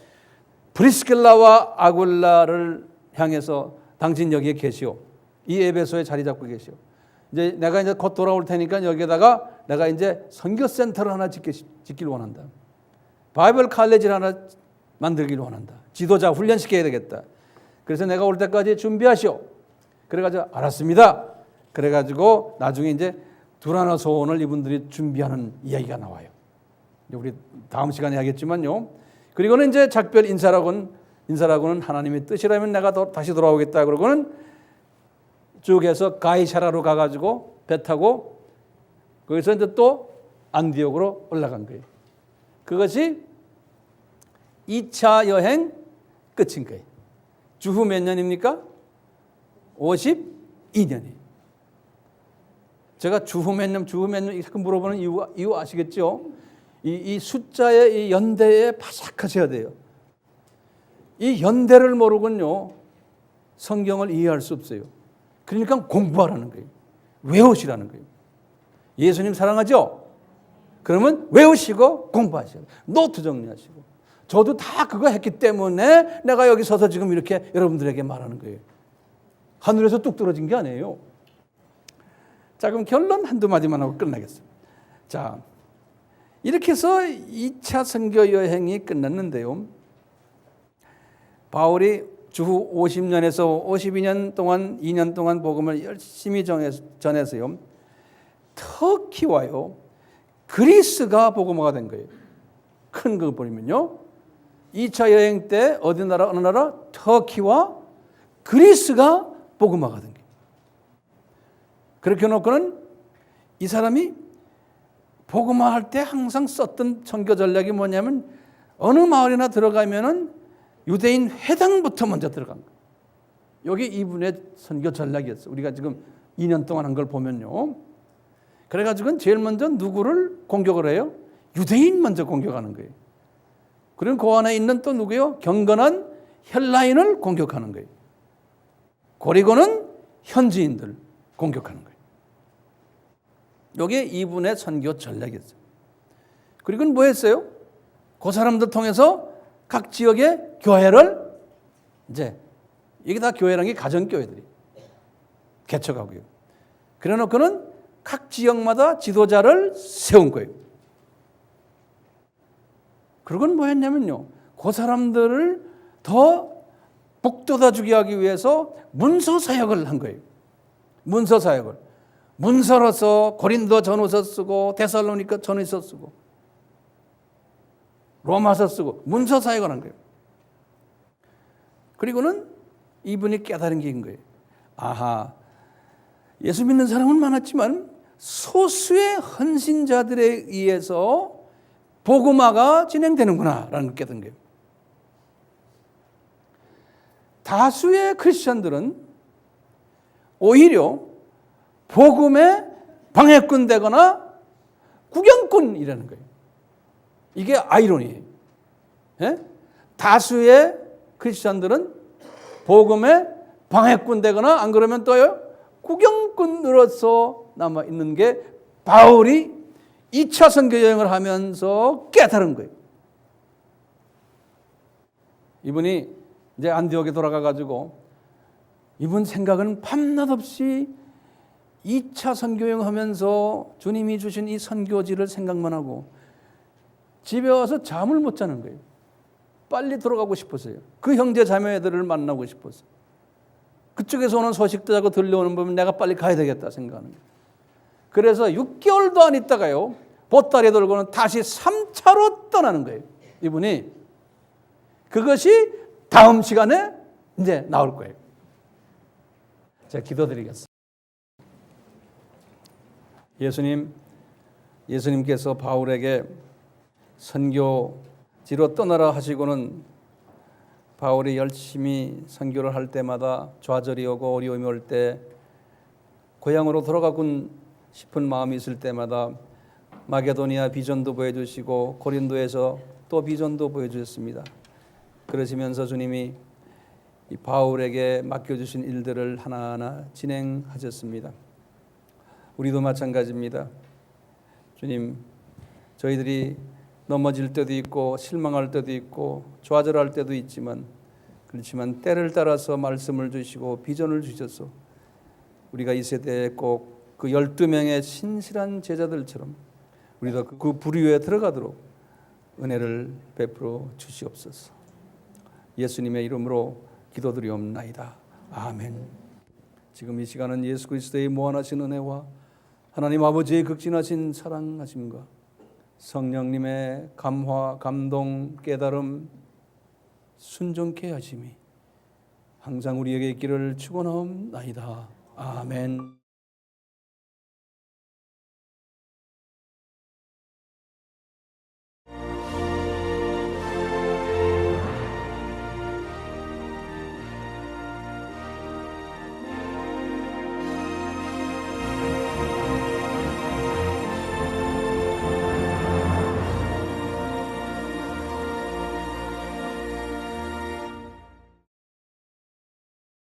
브리스길라와 아굴라를 향해서 당신 여기에 계시오. 이 에베소에 자리 잡고 계시오. 이제 내가 이제 곧 돌아올 테니까 여기에다가 내가 이제 선교센터를 하나 짓기를 원한다. 바이블 칼레지를 하나 만들기를 원한다. 지도자 훈련시켜야 되겠다. 그래서 내가 올 때까지 준비하시오. 그래가지고 알았습니다. 그래가지고 나중에 이제 두라노 소원을 이분들이 준비하는 이야기가 나와요. 우리 다음 시간에 하겠지만요. 그리고는 이제 작별 인사라고는 하나님의 뜻이라면 내가 다시 돌아오겠다. 그러고는 쭉 해서 가이사라로 가가지고 배 타고 거기서 이제 또 안디옥으로 올라간 거예요. 그것이 2차 여행 끝인 거예요. 주후 몇 년입니까? 52년이에요. 제가 주후 몇 년 이렇게 물어보는 이유 아시겠죠? 이 숫자의 이 연대에 바삭하셔야 돼요. 이 연대를 모르군요. 성경을 이해할 수 없어요. 그러니까 공부하라는 거예요. 외우시라는 거예요. 예수님 사랑하죠? 그러면 외우시고 공부하시고 노트 정리하시고. 저도 다 그거 했기 때문에 내가 여기 서서 지금 이렇게 여러분들에게 말하는 거예요. 하늘에서 뚝 떨어진 게 아니에요. 자, 그럼 결론 한두 마디만 하고 끝나겠습니다. 자, 이렇게 해서 2차 선교 여행이 끝났는데요. 바울이 주후 50년에서 52년 동안 2년 동안 복음을 열심히 전해서요. 터키와요. 그리스가 복음화가 된 거예요. 큰 거 보면요. 2차 여행 때 어느 나라? 터키와 그리스가 복음화가 된 거예요. 그렇게 놓고는 이 사람이 복음화할 때 항상 썼던 선교 전략이 뭐냐면 어느 마을이나 들어가면은 유대인 회당부터 먼저 들어간 거예요. 여기 이분의 선교 전략이었어요. 우리가 지금 2년 동안 한 걸 보면요. 그래가지고 제일 먼저 누구를 공격을 해요? 유대인 먼저 공격하는 거예요. 그리고 그 안에 있는 또 누구예요? 경건한 헬라인을 공격하는 거예요. 그리고는 현지인들 공격하는 거예요. 이게 이분의 선교 전략이었어요. 그리고 뭐 했어요? 그 사람들 통해서 각 지역의 교회를 이제 이게 다 교회라는 게 가정교회들이 개척하고요. 그래 놓고는 각 지역마다 지도자를 세운 거예요. 그건 뭐 했냐면요. 그 사람들을 더 북돋아주게 하기 위해서 문서 사역을 한 거예요. 문서 사역을. 문서로서 고린도 전후서 쓰고 데살로니가 전후서 쓰고 로마서 쓰고 문서 사역을 한 거예요. 그리고는 이분이 깨달은 게 있는 거예요. 아하, 예수 믿는 사람은 많았지만 소수의 헌신자들에 의해서 복음화가 진행되는구나 라는 걸 깨달은 거예요. 다수의 크리스천들은 오히려 복음에 방해꾼 되거나 구경꾼이라는 거예요. 이게 아이러니예요. 예? 다수의 크리스천들은 복음에 방해꾼 되거나 안 그러면 또요 구경꾼으로서 남아 있는 게 바울이 2차 선교 여행을 하면서 깨달은 거예요. 이분이 이제 안디옥에 돌아가 가지고 이분 생각은 밤낮 없이 2차 선교 여행 하면서 주님이 주신 이 선교지를 생각만 하고 집에 와서 잠을 못 자는 거예요. 빨리 들어가고 싶었어요. 그 형제 자매들을 만나고 싶었어요. 그쪽에서 오는 소식도 자꾸 들려오는 보면 내가 빨리 가야 되겠다 생각하는 거예요. 그래서 6개월도 안 있다가요. 보따리 들고는 다시 3차로 떠나는 거예요. 이분이 그것이 다음 시간에 이제 나올 거예요. 제가 기도드리겠습니다. 예수님께서 바울에게 선교지로 떠나라 하시고는 바울이 열심히 선교를 할 때마다 좌절이 오고 어려움이 올 때 고향으로 돌아가군 싶은 마음이 있을 때마다 마게도니아 비전도 보여주시고 고린도에서 또 비전도 보여주셨습니다. 그러시면서 주님이 이 바울에게 맡겨주신 일들을 하나하나 진행하셨습니다. 우리도 마찬가지입니다. 주님, 저희들이 넘어질 때도 있고 실망할 때도 있고 좌절할 때도 있지만 그렇지만 때를 따라서 말씀을 주시고 비전을 주셔서 우리가 이 세대에 꼭 그 12명의 신실한 제자들처럼 우리도 그 부류에 들어가도록 은혜를 베풀어 주시옵소서. 예수님의 이름으로 기도드리옵나이다. 아멘. 지금 이 시간은 예수 그리스도의 무한하신 은혜와 하나님 아버지의 극진하신 사랑하심과 성령님의 감화, 감동, 깨달음, 순종케 하심이 항상 우리에게 있기를 축원하옵나이다. 아멘.